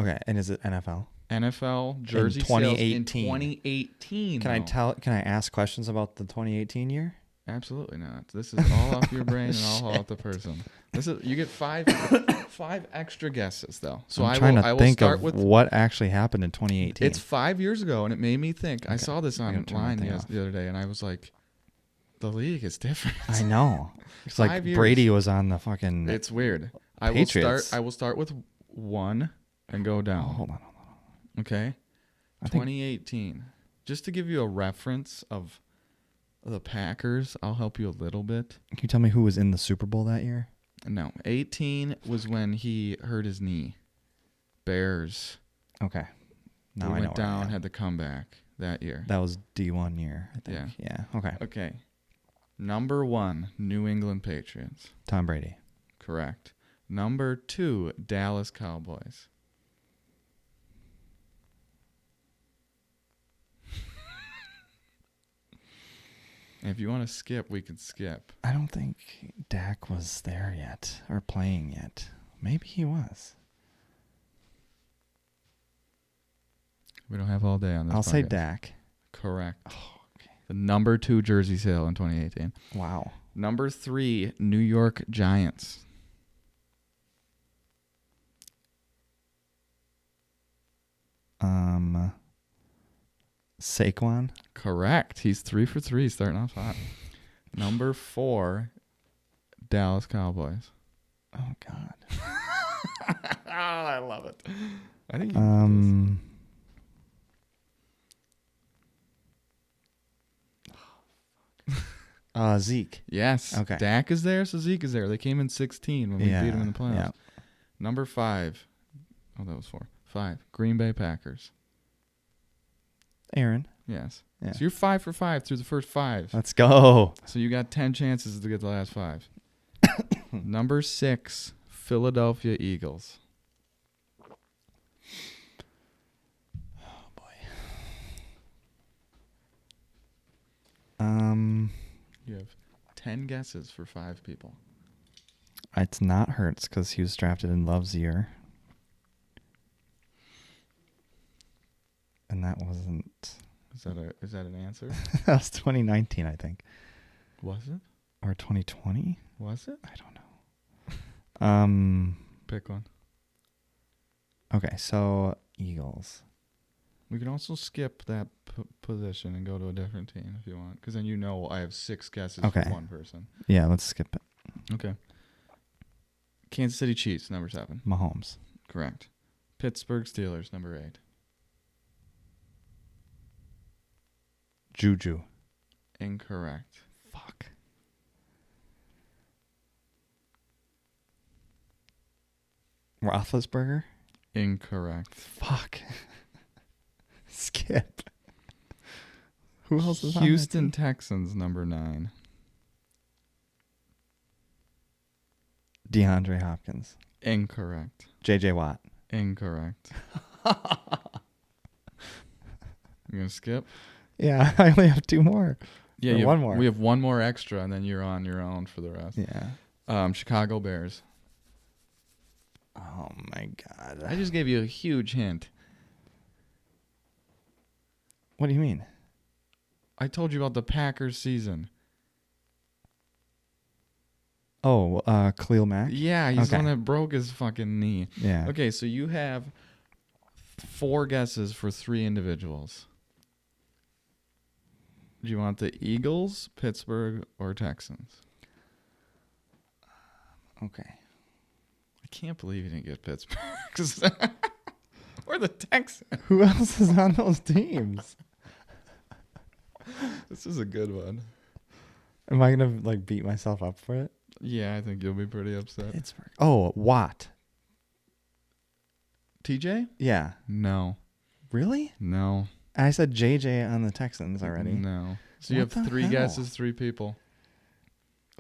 Speaker 1: Okay, and is it NFL?
Speaker 2: NFL jersey
Speaker 1: in 2018.
Speaker 2: Sales in 2018.
Speaker 1: Can I ask questions about the 2018 year?
Speaker 2: Absolutely not. This is all off your brain and all off the person. You get 5 extra guesses though. So
Speaker 1: I'm trying to think of what actually happened in 2018.
Speaker 2: It's 5 years ago, and it made me think. Okay. I saw this online the other day, and I was like, the league is different.
Speaker 1: I know. It's like Brady was on the fucking.
Speaker 2: It's weird.
Speaker 1: Patriots.
Speaker 2: I will start with 1 and go down.
Speaker 1: Oh, hold on.
Speaker 2: Okay. 2018. Just to give you a reference of the Packers, I'll help you a little bit.
Speaker 1: Can you tell me who was in the Super Bowl that year?
Speaker 2: No. 18 was when he hurt his knee. Bears.
Speaker 1: Okay.
Speaker 2: Now we went down, had the comeback that year.
Speaker 1: That was D1 year, I think. Yeah. Okay.
Speaker 2: Okay. Number 1, New England Patriots.
Speaker 1: Tom Brady.
Speaker 2: Correct. Number 2, Dallas Cowboys. If you want to skip, we can skip.
Speaker 1: I don't think Dak was there yet or playing yet. Maybe he was.
Speaker 2: We don't have all day on this.
Speaker 1: I'll say Dak.
Speaker 2: Correct.
Speaker 1: Oh, okay.
Speaker 2: The number 2 jersey sale in 2018.
Speaker 1: Wow.
Speaker 2: Number 3, New York Giants.
Speaker 1: Saquon.
Speaker 2: Correct. He's 3 for 3, starting off hot. Number 4, Dallas Cowboys.
Speaker 1: Oh God.
Speaker 2: Oh, I love it. I think
Speaker 1: Zeke.
Speaker 2: Yes.
Speaker 1: Okay.
Speaker 2: Dak is there, so Zeke is there. They came in 16 when we beat them in the playoffs. Yeah. Number 5. Oh, that was 4. 5. Green Bay Packers.
Speaker 1: Aaron.
Speaker 2: Yes.
Speaker 1: Yeah.
Speaker 2: So you're 5 for 5 through the first 5.
Speaker 1: Let's go.
Speaker 2: So you got 10 chances to get the last 5. Number 6, Philadelphia Eagles.
Speaker 1: Oh boy.
Speaker 2: You have 10 guesses for 5 people.
Speaker 1: It's not Hurts because he was drafted in Love's year. And that wasn't.
Speaker 2: Is that an answer?
Speaker 1: That was 2019, I think.
Speaker 2: Was it?
Speaker 1: Or 2020?
Speaker 2: Was it?
Speaker 1: I don't know.
Speaker 2: Pick one.
Speaker 1: Okay, so Eagles.
Speaker 2: We can also skip that position and go to a different team if you want, because then I have 6 guesses
Speaker 1: Okay.
Speaker 2: for one person.
Speaker 1: Yeah, let's skip it.
Speaker 2: Okay. Kansas City Chiefs, number 7.
Speaker 1: Mahomes.
Speaker 2: Correct. Pittsburgh Steelers, number 8.
Speaker 1: Juju.
Speaker 2: Incorrect.
Speaker 1: Fuck. Roethlisberger.
Speaker 2: Incorrect.
Speaker 1: Fuck. Skip. Who else is on that
Speaker 2: Houston
Speaker 1: team?
Speaker 2: Texans, number 9.
Speaker 1: DeAndre Hopkins.
Speaker 2: Incorrect.
Speaker 1: J.J. Watt.
Speaker 2: Incorrect. You gonna skip?
Speaker 1: Yeah, I only have 2 more.
Speaker 2: Yeah,
Speaker 1: Or one more.
Speaker 2: We have one more extra, and then you're on your own for the rest.
Speaker 1: Yeah.
Speaker 2: Chicago Bears.
Speaker 1: Oh my God.
Speaker 2: I just gave you a huge hint.
Speaker 1: What do you mean?
Speaker 2: I told you about the Packers season.
Speaker 1: Oh, Khalil Mack?
Speaker 2: Yeah, he's the
Speaker 1: Okay.
Speaker 2: one that broke his fucking knee.
Speaker 1: Yeah.
Speaker 2: Okay, so you have 4 guesses for 3 individuals. Do you want the Eagles, Pittsburgh, or Texans?
Speaker 1: Okay.
Speaker 2: I can't believe you didn't get Pittsburgh. Or the Texans.
Speaker 1: Who else is on those teams?
Speaker 2: This is a good one.
Speaker 1: Am I going to beat myself up for it?
Speaker 2: Yeah, I think you'll be pretty upset.
Speaker 1: Pittsburgh. Oh, Watt.
Speaker 2: TJ?
Speaker 1: Yeah.
Speaker 2: No.
Speaker 1: Really?
Speaker 2: No.
Speaker 1: I said JJ on the Texans already.
Speaker 2: No. So you
Speaker 1: What
Speaker 2: have
Speaker 1: the
Speaker 2: 3
Speaker 1: hell?
Speaker 2: guesses, 3 people.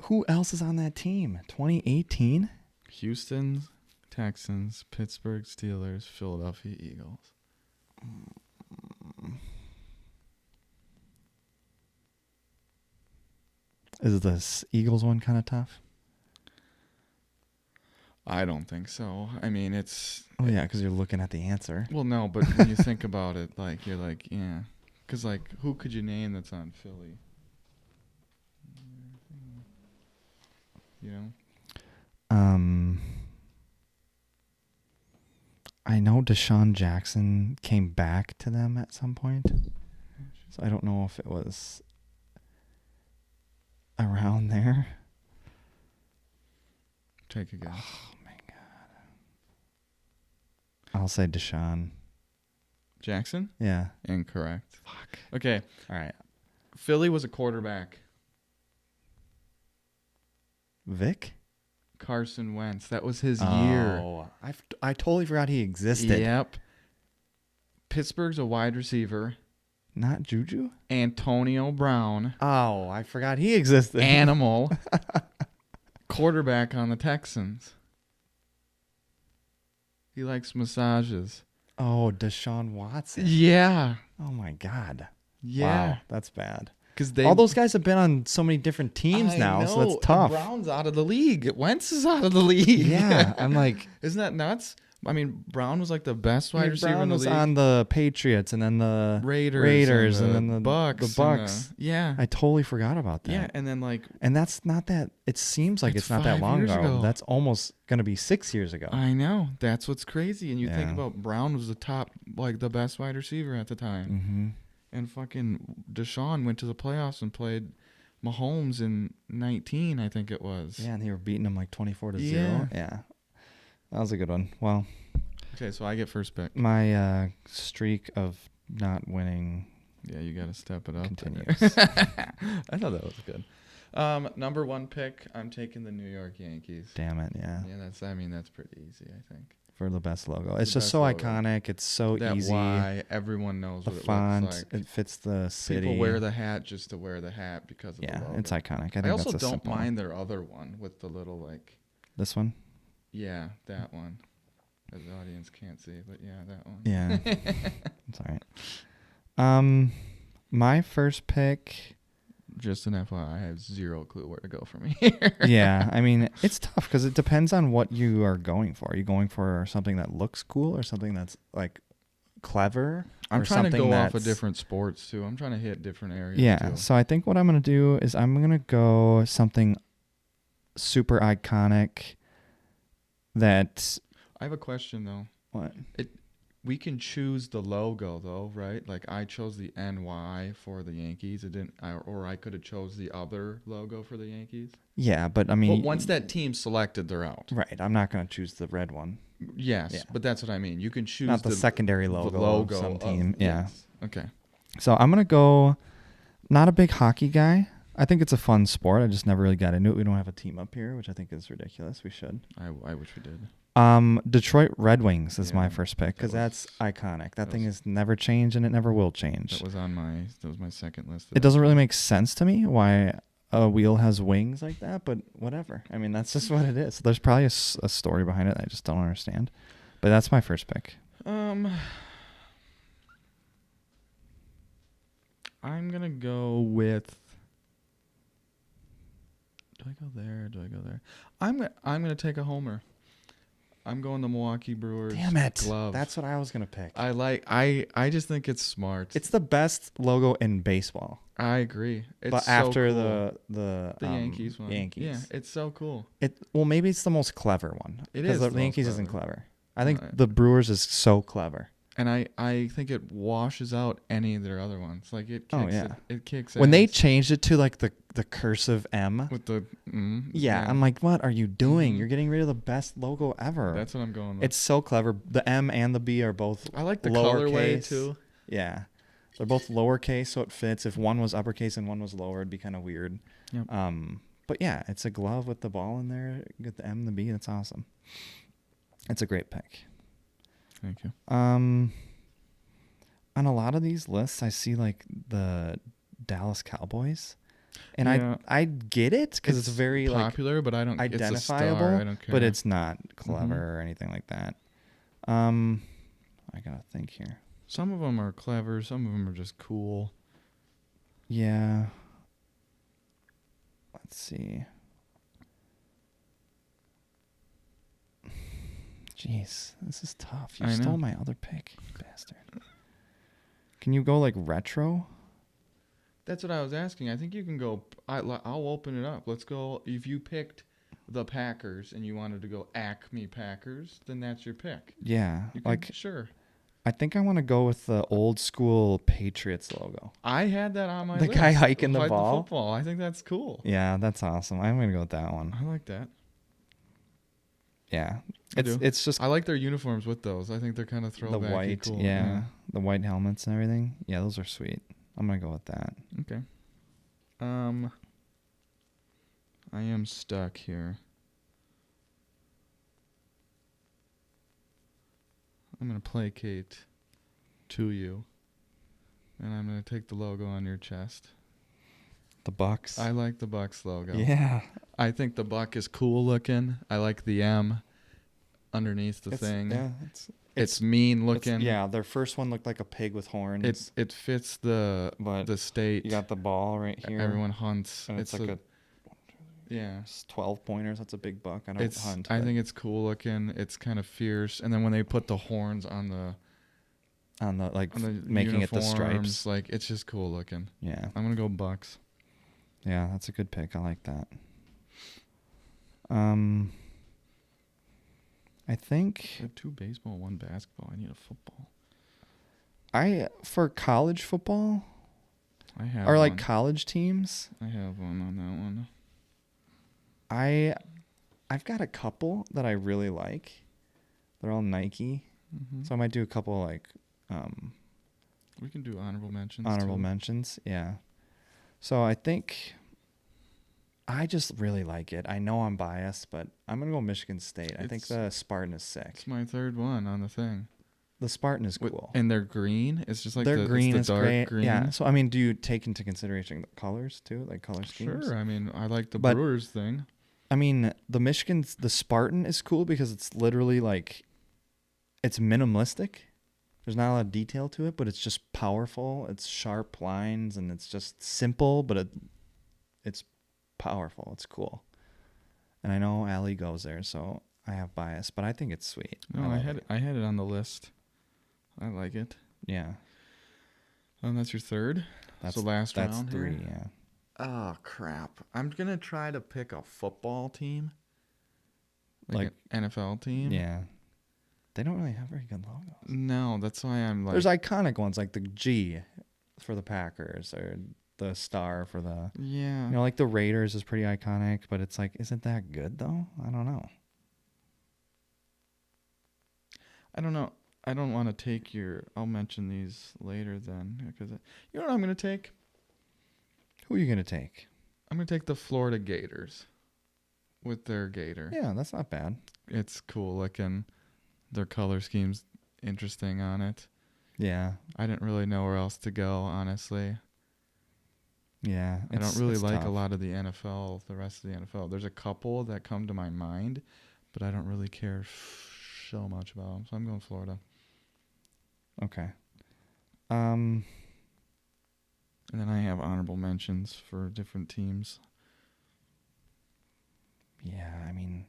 Speaker 1: Who else is on that team? 2018?
Speaker 2: Houston Texans, Pittsburgh Steelers, Philadelphia Eagles.
Speaker 1: Is this Eagles one kind of tough?
Speaker 2: I don't think so. I mean, it's...
Speaker 1: Oh, yeah, because you're looking at the answer.
Speaker 2: Well, no, but when you think about it, you're like, yeah. Because, who could you name that's on Philly? You know?
Speaker 1: I know Deshaun Jackson came back to them at some point. So I don't know if it was around there.
Speaker 2: Take a guess.
Speaker 1: Oh, my God. I'll say Deshaun.
Speaker 2: Jackson?
Speaker 1: Yeah.
Speaker 2: Incorrect.
Speaker 1: Fuck.
Speaker 2: Okay.
Speaker 1: All right.
Speaker 2: Philly was a quarterback.
Speaker 1: Vic?
Speaker 2: Carson Wentz. That was his year.
Speaker 1: Oh, I totally forgot he existed.
Speaker 2: Yep. Pittsburgh's a wide receiver.
Speaker 1: Not Juju?
Speaker 2: Antonio Brown.
Speaker 1: Oh, I forgot he existed.
Speaker 2: Animal. Quarterback on the Texans. He likes massages.
Speaker 1: Oh, Deshaun Watson.
Speaker 2: Yeah.
Speaker 1: Oh, my God.
Speaker 2: Yeah.
Speaker 1: Wow, that's bad.
Speaker 2: Because
Speaker 1: all those guys have been on so many different teams now, so that's tough.
Speaker 2: Brown's out of the league. Wentz is out of the league.
Speaker 1: Yeah, I'm like...
Speaker 2: Isn't that nuts? I mean, Brown was the best wide receiver
Speaker 1: Brown
Speaker 2: in the
Speaker 1: was
Speaker 2: league.
Speaker 1: on the Patriots and then the
Speaker 2: Raiders
Speaker 1: and then the
Speaker 2: Bucks.
Speaker 1: The Bucks.
Speaker 2: Yeah.
Speaker 1: I totally forgot about that.
Speaker 2: Yeah, and then
Speaker 1: And that's not that... It seems like it's not that
Speaker 2: 5
Speaker 1: long
Speaker 2: years ago.
Speaker 1: That's almost going to be 6 years ago.
Speaker 2: I know. That's what's crazy. And you think
Speaker 1: Yeah.
Speaker 2: about Brown was the top, the best wide receiver at the time.
Speaker 1: Mm-hmm.
Speaker 2: And fucking Deshaun went to the playoffs and played Mahomes in 19, I think it was.
Speaker 1: Yeah, and they were beating them 24-0.
Speaker 2: Yeah.
Speaker 1: Yeah. That was a good one. Well...
Speaker 2: Okay, so I get first pick.
Speaker 1: My streak of not winning
Speaker 2: Yeah, you got to step it up.
Speaker 1: continues.
Speaker 2: I thought that was good. Number 1 pick, I'm taking the New York Yankees.
Speaker 1: Damn it, yeah.
Speaker 2: Yeah, that's pretty easy, I think.
Speaker 1: For the best logo. It's
Speaker 2: The
Speaker 1: just
Speaker 2: best
Speaker 1: so
Speaker 2: logo.
Speaker 1: iconic. It's so
Speaker 2: That
Speaker 1: easy.
Speaker 2: why everyone knows
Speaker 1: The
Speaker 2: what
Speaker 1: font,
Speaker 2: it looks like.
Speaker 1: it fits the city.
Speaker 2: People wear the hat just to wear the hat because of
Speaker 1: Yeah,
Speaker 2: the logo.
Speaker 1: it's iconic. I think
Speaker 2: I also
Speaker 1: that's a
Speaker 2: don't
Speaker 1: simple
Speaker 2: mind their other one with the little
Speaker 1: This one?
Speaker 2: yeah, that one. As the audience can't see, but yeah, that one.
Speaker 1: Yeah. It's all right. My first pick...
Speaker 2: Just an FYI, I have 0 clue where to go from here.
Speaker 1: Yeah, I mean, it's tough because it depends on what you are going for. Are you going for something that looks cool or something that's clever?
Speaker 2: I'm
Speaker 1: or
Speaker 2: trying to
Speaker 1: something
Speaker 2: go off of
Speaker 1: that's-
Speaker 2: different sports too. I'm trying to hit different areas.
Speaker 1: Yeah,
Speaker 2: too.
Speaker 1: so I think what I'm going to do is I'm going to go something super iconic that...
Speaker 2: I have a question though.
Speaker 1: What?
Speaker 2: We can choose the logo though, right? Like I chose the NY for the Yankees. It didn't, or I could have chose the other logo for the Yankees.
Speaker 1: Yeah, but I
Speaker 2: But
Speaker 1: mean,
Speaker 2: once that team's selected, they're out.
Speaker 1: right? I'm not gonna choose the red one.
Speaker 2: Yes,
Speaker 1: Yeah.
Speaker 2: but that's what I mean. You can choose
Speaker 1: Not the secondary
Speaker 2: the
Speaker 1: logo,
Speaker 2: logo
Speaker 1: of some team. Yeah.
Speaker 2: Yes. Okay.
Speaker 1: So I'm gonna go. Not a big hockey guy. I think it's a fun sport. I just never really got into it. We don't have a team up here, which I think is ridiculous. We should.
Speaker 2: I wish we did.
Speaker 1: Detroit Red Wings is my
Speaker 2: Yeah,
Speaker 1: first pick because
Speaker 2: that
Speaker 1: that's iconic. That thing
Speaker 2: was-
Speaker 1: has never changed and it never will change.
Speaker 2: That was my second list.
Speaker 1: It doesn't really make sense to me why a wheel has wings like that, but whatever. I mean, that's just what it is. There's probably a story behind it I just don't understand. But that's my first pick.
Speaker 2: I'm gonna go with. Do I go there? Do I go there? I'm gonna take a homer. I'm going the Milwaukee Brewers.
Speaker 1: Damn it.
Speaker 2: Glove.
Speaker 1: That's what I was going to pick.
Speaker 2: I just think it's smart.
Speaker 1: It's the best logo in baseball.
Speaker 2: I agree.
Speaker 1: But
Speaker 2: so
Speaker 1: after
Speaker 2: cool.
Speaker 1: the
Speaker 2: Yankees one.
Speaker 1: Yankees.
Speaker 2: Yeah, it's so cool.
Speaker 1: Well, maybe it's the most clever one.
Speaker 2: It
Speaker 1: because
Speaker 2: is
Speaker 1: the
Speaker 2: the most
Speaker 1: Yankees isn't
Speaker 2: clever.
Speaker 1: clever. I think the Brewers is so clever.
Speaker 2: And I think it washes out any of their other ones. Like it kicks it kicks
Speaker 1: When they
Speaker 2: ass.
Speaker 1: changed it to like the cursive M.
Speaker 2: With the
Speaker 1: Yeah, I'm like, what are you doing?
Speaker 2: Mhm.
Speaker 1: You're getting rid of the best logo ever.
Speaker 2: That's what I'm going with.
Speaker 1: It's so clever. The M and the B are both
Speaker 2: I like the
Speaker 1: lowercase.
Speaker 2: colorway too.
Speaker 1: Yeah. They're both lowercase, so it fits. If one was uppercase and one was lower, it'd be kind of weird.
Speaker 2: Yep.
Speaker 1: But yeah, it's a glove with the ball in there. You get the M and the B. That's awesome. It's a great pick.
Speaker 2: Thank you.
Speaker 1: On a lot of these lists, I see like the Dallas Cowboys, and
Speaker 2: Yeah.
Speaker 1: I get it because it's very
Speaker 2: popular, but I don't.
Speaker 1: identifiable,
Speaker 2: It's a star. I don't care.
Speaker 1: but it's not clever or anything like that. I gotta think here.
Speaker 2: Some of them are clever. Some of them are just cool.
Speaker 1: Yeah. Let's see. Jeez, this is tough. You
Speaker 2: I
Speaker 1: stole
Speaker 2: know.
Speaker 1: my other pick, you bastard. Can you go like retro?
Speaker 2: That's what I was asking. I think you can go. I'll open it up. Let's go. If you picked the Packers and you wanted to go Acme Packers, then that's your pick.
Speaker 1: Yeah,
Speaker 2: You can,
Speaker 1: like
Speaker 2: sure.
Speaker 1: I think I want to go with the old school Patriots logo.
Speaker 2: I had that on my
Speaker 1: The
Speaker 2: list.
Speaker 1: guy hiking the
Speaker 2: Fight
Speaker 1: ball?
Speaker 2: football. I think that's cool.
Speaker 1: Yeah, that's awesome. I'm gonna go with that one.
Speaker 2: I like that.
Speaker 1: Yeah,
Speaker 2: I do.
Speaker 1: it's just
Speaker 2: I like their uniforms with those. I think they're kind of
Speaker 1: the
Speaker 2: throwbacky
Speaker 1: white,
Speaker 2: cool.
Speaker 1: yeah, the white helmets and everything. Yeah, those are sweet. I'm gonna go with that.
Speaker 2: Okay. I am stuck here. I'm gonna placate to you, and I'm gonna take the logo on your chest.
Speaker 1: The Bucks.
Speaker 2: I like the Bucks logo.
Speaker 1: Yeah,
Speaker 2: I think the buck is cool looking. I like the M underneath the thing.
Speaker 1: Yeah,
Speaker 2: It's mean looking.
Speaker 1: yeah, their first one looked like a pig with horns.
Speaker 2: It fits the
Speaker 1: But
Speaker 2: state.
Speaker 1: you got the ball right here.
Speaker 2: Everyone hunts.
Speaker 1: And it's like a
Speaker 2: yeah.
Speaker 1: 12 pointers. That's a big buck. I don't hunt.
Speaker 2: I
Speaker 1: but
Speaker 2: think it's cool looking. It's kind of fierce. And then when they put the horns on the
Speaker 1: making it the
Speaker 2: uniforms,
Speaker 1: stripes.
Speaker 2: like it's just cool looking.
Speaker 1: Yeah,
Speaker 2: I'm gonna go Bucks.
Speaker 1: yeah, that's a good pick. I like that. I think
Speaker 2: I have 2 baseball, 1 basketball. I need a football.
Speaker 1: for college football
Speaker 2: I have
Speaker 1: or like
Speaker 2: one.
Speaker 1: college teams,
Speaker 2: I have one on that one.
Speaker 1: I've got a couple that I really like. They're all Nike,
Speaker 2: Mm-hmm.
Speaker 1: so I might do a couple like
Speaker 2: We can do honorable mentions.
Speaker 1: honorable
Speaker 2: too.
Speaker 1: mentions. Yeah. So I think I just really like it. I know I'm biased, but I'm gonna go Michigan State. I think
Speaker 2: It's-
Speaker 1: the Spartan is sick.
Speaker 2: It's my third one on the thing.
Speaker 1: The Spartan is cool.
Speaker 2: And they're green. It's just like
Speaker 1: Their green
Speaker 2: it's the
Speaker 1: is
Speaker 2: dark
Speaker 1: great.
Speaker 2: green.
Speaker 1: Yeah. So I mean, do you take into consideration the colors too, like color schemes?
Speaker 2: Sure. I mean, I like the
Speaker 1: But-
Speaker 2: Brewers thing.
Speaker 1: I mean, the Spartan is cool because it's literally like, it's minimalistic. There's not a lot of detail to it, but it's just powerful. It's sharp lines and it's just simple, but it's powerful. It's cool. And I know Allie goes there, so I have bias, but I think it's sweet.
Speaker 2: No,
Speaker 1: love
Speaker 2: I had it on the list. I like it.
Speaker 1: Yeah.
Speaker 2: That's your third.
Speaker 1: That's
Speaker 2: so last
Speaker 1: that's
Speaker 2: round
Speaker 1: 3,
Speaker 2: here.
Speaker 1: yeah.
Speaker 2: Oh crap! I'm gonna try to pick a football team,
Speaker 1: Like-
Speaker 2: an NFL team.
Speaker 1: Yeah. They don't really have very good logos.
Speaker 2: No, that's why I'm like.
Speaker 1: There's iconic ones like the G for the Packers or the star for the.
Speaker 2: Yeah.
Speaker 1: You know, like the Raiders is pretty iconic, but it's like, isn't that good though? I don't know.
Speaker 2: I don't know. I don't want to take your. I'll mention these later then, because you know what I'm gonna take.
Speaker 1: Who are you gonna take?
Speaker 2: I'm gonna take the Florida Gators with their gator.
Speaker 1: Yeah, that's not bad.
Speaker 2: It's cool looking. Their color scheme's interesting on it.
Speaker 1: Yeah.
Speaker 2: I didn't really know where else to go, honestly.
Speaker 1: Yeah.
Speaker 2: I don't really like
Speaker 1: tough.
Speaker 2: a lot of the NFL, the rest of the NFL. There's a couple that come to my mind, but I don't really care so much about them. So I'm going Florida.
Speaker 1: Okay.
Speaker 2: And then I have honorable mentions for different teams.
Speaker 1: Yeah, I mean.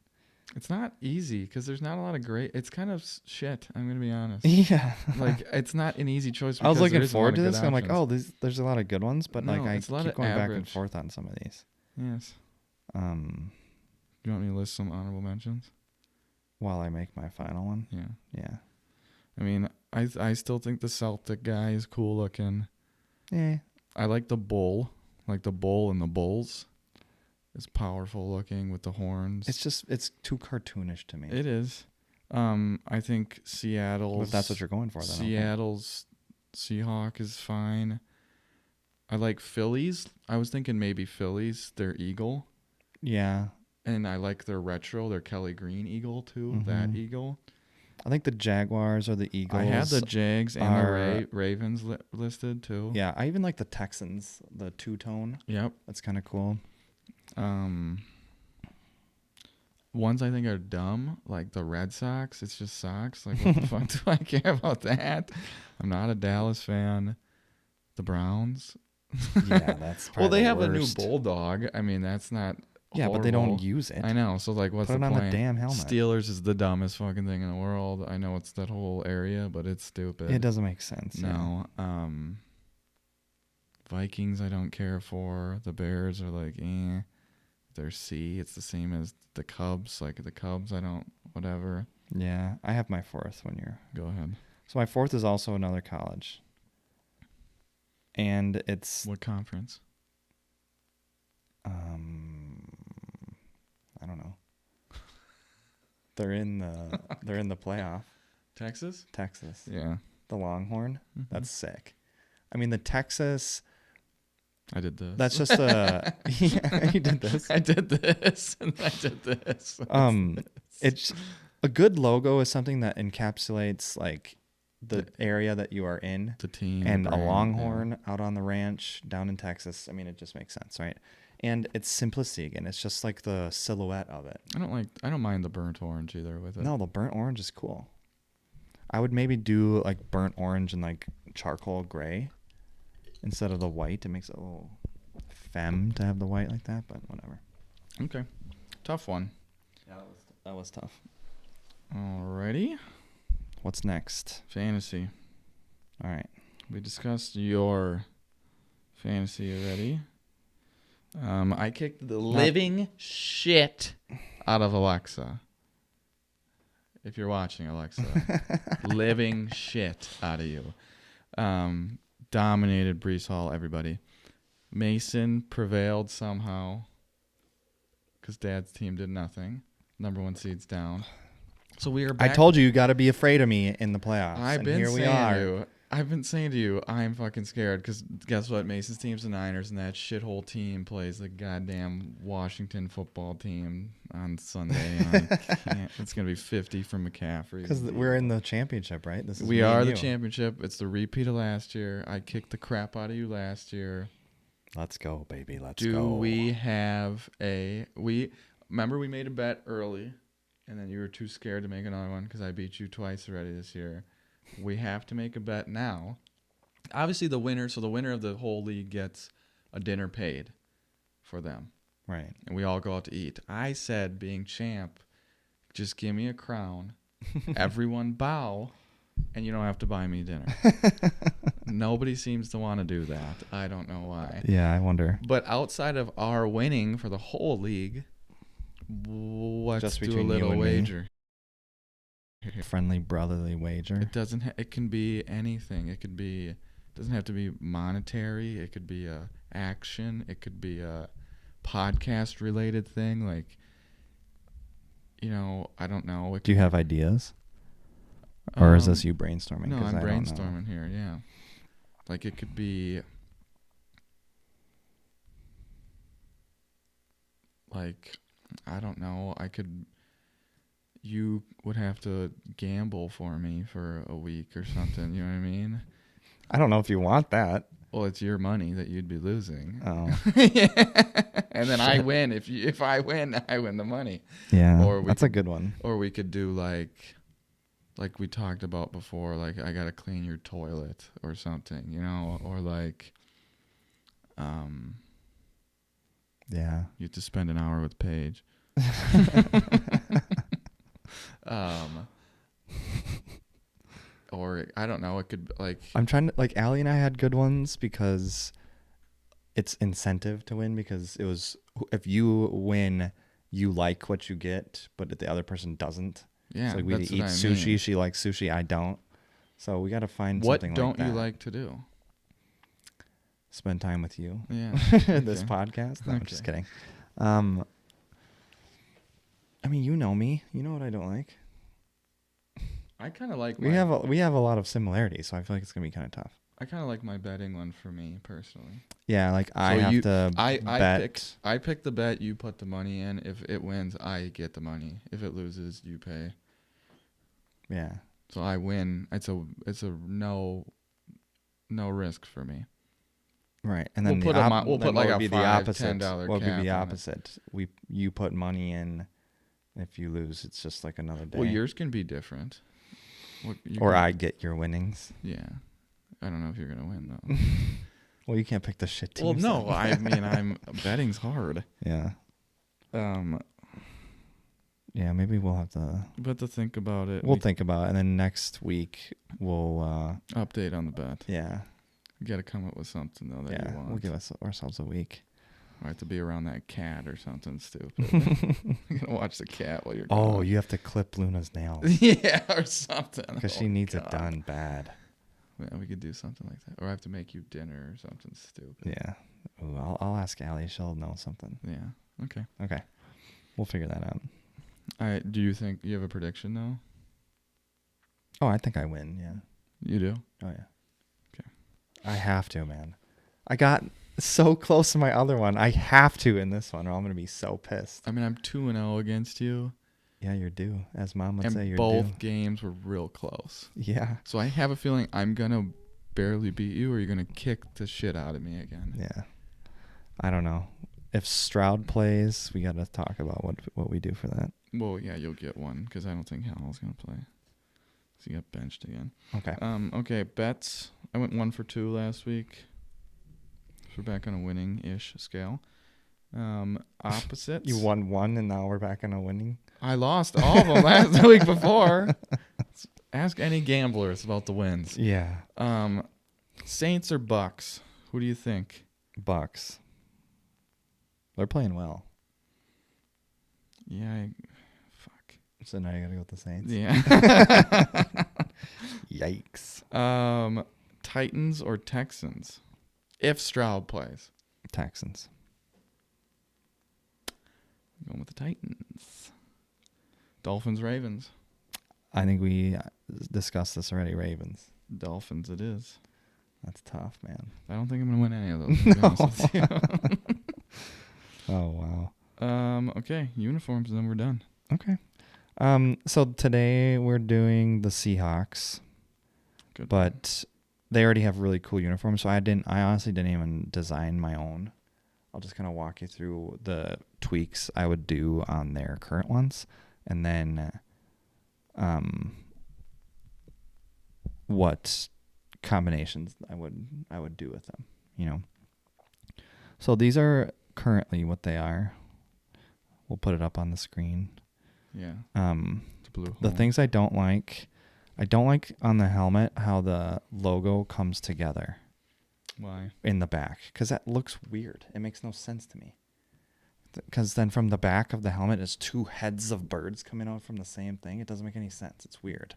Speaker 2: It's not easy because there's not a lot of great. It's kind of shit. I'm going to be honest.
Speaker 1: Yeah.
Speaker 2: Like, it's not an easy choice.
Speaker 1: I was
Speaker 2: because there
Speaker 1: looking
Speaker 2: is a lot
Speaker 1: forward
Speaker 2: of
Speaker 1: to
Speaker 2: good
Speaker 1: this. And I'm like,
Speaker 2: options.
Speaker 1: oh, there's a lot of good ones, but
Speaker 2: No,
Speaker 1: like I
Speaker 2: it's a lot
Speaker 1: keep
Speaker 2: of
Speaker 1: going back and
Speaker 2: average.
Speaker 1: forth on some of these.
Speaker 2: Yes.
Speaker 1: You
Speaker 2: You want me to list some honorable mentions?
Speaker 1: while I make my final one.
Speaker 2: Yeah.
Speaker 1: Yeah.
Speaker 2: I mean, I still think the Celtic guy is cool looking.
Speaker 1: Yeah.
Speaker 2: I like the bull. Like the bull and the bulls. It's powerful looking with the horns.
Speaker 1: It's too cartoonish to me.
Speaker 2: It is. I think Seattle's...
Speaker 1: If that's what you're going for, then
Speaker 2: Seattle's Seahawk is fine. I like Phillies. I was thinking maybe Phillies, their eagle.
Speaker 1: Yeah.
Speaker 2: And I like their retro, their Kelly Green eagle too,
Speaker 1: Mhm.
Speaker 2: that eagle.
Speaker 1: I think the Jaguars or the Eagles.
Speaker 2: I had the Jags and the Ravens listed too.
Speaker 1: Yeah, I even like the Texans, the two-tone.
Speaker 2: Yep.
Speaker 1: That's kind of cool.
Speaker 2: Ones I think are dumb, like the Red Sox. It's just socks. Like, what the fuck do I care about that? I'm not a Dallas fan. The Browns.
Speaker 1: Yeah, that's
Speaker 2: well, they
Speaker 1: the
Speaker 2: have
Speaker 1: worst.
Speaker 2: a new bulldog. I mean, that's not.
Speaker 1: Yeah,
Speaker 2: horrible.
Speaker 1: but they don't use it.
Speaker 2: I know. So like, what's
Speaker 1: Put
Speaker 2: the
Speaker 1: it on
Speaker 2: point?
Speaker 1: the damn helmet.
Speaker 2: Steelers is the dumbest fucking thing in the world. I know it's that whole area, but it's stupid.
Speaker 1: It doesn't make sense.
Speaker 2: No. Vikings I don't care for. The Bears are like, eh. They're C. It's the same as the Cubs. Like the Cubs, I don't. Whatever.
Speaker 1: Yeah, I have my fourth when you're.
Speaker 2: Go ahead.
Speaker 1: So my fourth is also another college. And it's
Speaker 2: What conference?
Speaker 1: I don't know. They're in the playoff.
Speaker 2: Texas?
Speaker 1: Texas.
Speaker 2: Yeah.
Speaker 1: The Longhorn.
Speaker 2: Mhm.
Speaker 1: That's sick. I mean the Texas.
Speaker 2: I did this.
Speaker 1: That's just a. Yeah, you did this.
Speaker 2: I did this and I did this.
Speaker 1: It's a good logo is something that encapsulates like the area that you are in.
Speaker 2: The team.
Speaker 1: And
Speaker 2: the
Speaker 1: a
Speaker 2: brand,
Speaker 1: Longhorn out on the ranch down in Texas. I mean, it just makes sense, right? And it's simplicity again. It's just like the silhouette of it.
Speaker 2: I don't mind the burnt orange either with it.
Speaker 1: No, the burnt orange is cool. I would maybe do like burnt orange and like charcoal gray instead of the white. It makes it a little femme to have the white like that, but whatever.
Speaker 2: Okay. Tough one.
Speaker 1: Yeah, that was tough.
Speaker 2: Alrighty.
Speaker 1: What's next?
Speaker 2: Fantasy.
Speaker 1: All right.
Speaker 2: We discussed your fantasy already. I kicked the living shit out of Alexa. If you're watching, Alexa. Living shit out of you. Dominated Breece Hall, everybody. Mason prevailed somehow because Dad's team did nothing. Number 1 seed's down. So we are back.
Speaker 1: I told you got to be afraid of me in the playoffs.
Speaker 2: I've been saying to you, I'm fucking scared because guess what? Mason's team's the Niners, and that shithole team plays the goddamn Washington football team on Sunday. And it's gonna be 50 from McCaffrey.
Speaker 1: Because we're in the championship, right?
Speaker 2: We are the championship. It's the repeat of last year. I kicked the crap out of you last year.
Speaker 1: Let's go, baby. Let's
Speaker 2: go.
Speaker 1: go.
Speaker 2: We have remember we made a bet early, and then you were too scared to make another one because I beat you twice already this year. We have to make a bet now. Obviously, the winner of the whole league gets a dinner paid for them.
Speaker 1: Right.
Speaker 2: And we all go out to eat. I said, being champ, just give me a crown. Everyone bow, and you don't have to buy me dinner. Nobody seems to want to do that. I don't know why.
Speaker 1: Yeah, I wonder.
Speaker 2: But outside of our winning for the whole league, let's
Speaker 1: Just
Speaker 2: do a
Speaker 1: between you
Speaker 2: little
Speaker 1: and me.
Speaker 2: wager.
Speaker 1: Friendly brotherly wager.
Speaker 2: It doesn't. It can be anything. It could be. It doesn't have to be monetary. It could be a action. It could be a podcast related thing. Like, I don't know.
Speaker 1: Do you have ideas? Or is this you brainstorming?
Speaker 2: No, I'm
Speaker 1: I don't know.
Speaker 2: brainstorming here. Yeah. Like it could be. Like, I don't know. You would have to gamble for me for a week or something. You know what I mean?
Speaker 1: I don't know if you want that.
Speaker 2: Well, it's your money that you'd be losing.
Speaker 1: Oh.
Speaker 2: And then I win. If I win, I win the money.
Speaker 1: Yeah, that's a good one.
Speaker 2: Or we could do like we talked about before, like I gotta clean your toilet or something, or like,
Speaker 1: yeah,
Speaker 2: you have to spend an hour with Paige. Or I don't know. It could
Speaker 1: I'm trying to Allie and I had good ones because it's incentive to win, because it was, if you win, you like what you get, but if the other person doesn't.
Speaker 2: Yeah,
Speaker 1: so we eat sushi. Mean. She likes sushi. I don't. So we got to find something like that. What
Speaker 2: don't you like to do?
Speaker 1: Spend time with you.
Speaker 2: Yeah.
Speaker 1: This podcast. No, I'm just kidding. I mean, you know me. You know what I don't like.
Speaker 2: I kind of like.
Speaker 1: We have a lot of similarities, so I feel like it's gonna be kind of tough.
Speaker 2: I kind of like my betting one for me personally.
Speaker 1: Yeah, bet.
Speaker 2: I pick the bet. You put the money in. If it wins, I get the money. If it loses, you pay.
Speaker 1: Yeah.
Speaker 2: So I win. It's a no risk for me.
Speaker 1: Right, and then
Speaker 2: we'll put like a
Speaker 1: $5-10 What would be the opposite? You put money in. If you lose, it's just like another day.
Speaker 2: Well, yours can be different.
Speaker 1: I get your winnings.
Speaker 2: Yeah, I don't know if you're gonna win though.
Speaker 1: Well, you can't pick the shit teams.
Speaker 2: Well, no, I mean, betting's hard.
Speaker 1: Yeah. Yeah, maybe we'll have to.
Speaker 2: We'll have to think about it.
Speaker 1: We'll think about it, and then next week we'll
Speaker 2: update on the bet.
Speaker 1: Yeah.
Speaker 2: You got to come up with something though that you want.
Speaker 1: We'll give ourselves a week.
Speaker 2: I have to be around that cat or something stupid. You're gonna watch the cat while you're.
Speaker 1: Oh, you have to clip Luna's nails.
Speaker 2: Yeah, or something.
Speaker 1: Because she needs it done bad.
Speaker 2: Yeah, we could do something like that, or I have to make you dinner or something stupid.
Speaker 1: Yeah. Ooh, I'll ask Allie. She'll know something.
Speaker 2: Yeah. Okay.
Speaker 1: Okay. We'll figure that out.
Speaker 2: All right. Do you think you have a prediction though?
Speaker 1: Oh, I think I win. Yeah.
Speaker 2: You do?
Speaker 1: Oh yeah.
Speaker 2: Okay.
Speaker 1: I have to, man. I got so close to my other one. I have to in this one, or I'm gonna be so pissed.
Speaker 2: I mean, I'm 2-0 against you.
Speaker 1: Yeah, you're due. As Mom would say, you're
Speaker 2: due.
Speaker 1: And
Speaker 2: both games were real close.
Speaker 1: Yeah.
Speaker 2: So I have a feeling I'm gonna barely beat you, or you're gonna kick the shit out of me again.
Speaker 1: Yeah. I don't know. If Stroud plays, we got to talk about what we do for that.
Speaker 2: Well, yeah, you'll get one because I don't think Howell's gonna play. So you got benched again.
Speaker 1: Okay.
Speaker 2: Okay. Bets. I went 1 for 2 last week. So we're back on a winning-ish scale. Opposites.
Speaker 1: You won 1, and now we're back on a winning.
Speaker 2: I lost all of them last week before. Ask any gamblers about the wins.
Speaker 1: Yeah.
Speaker 2: Saints or Bucks? Who do you think?
Speaker 1: Bucks. They're playing well.
Speaker 2: Yeah. Fuck.
Speaker 1: So now you gotta go with the Saints.
Speaker 2: Yeah.
Speaker 1: Yikes.
Speaker 2: Titans or Texans? If Stroud plays.
Speaker 1: Texans.
Speaker 2: I'm going with the Titans. Dolphins, Ravens.
Speaker 1: I think we discussed this already. Ravens.
Speaker 2: Dolphins it is.
Speaker 1: That's tough, man.
Speaker 2: I don't think I'm going to win any of those, to be honest with you.
Speaker 1: Oh, wow.
Speaker 2: Okay, uniforms, and then we're done.
Speaker 1: Okay. So today we're doing the Seahawks.
Speaker 2: Good.
Speaker 1: But they already have really cool uniforms, so I honestly didn't even design my own. I'll just kind of walk you through the tweaks I would do on their current ones, and then what combinations I would do with them, you know. So these are currently what they are. We'll put it up on the screen.
Speaker 2: Yeah.
Speaker 1: The things I don't like on the helmet how the logo comes together.
Speaker 2: Why?
Speaker 1: In the back, because that looks weird. It makes no sense to me. because then from the back of the helmet is two heads of birds coming out from the same thing. It doesn't make any sense. It's weird.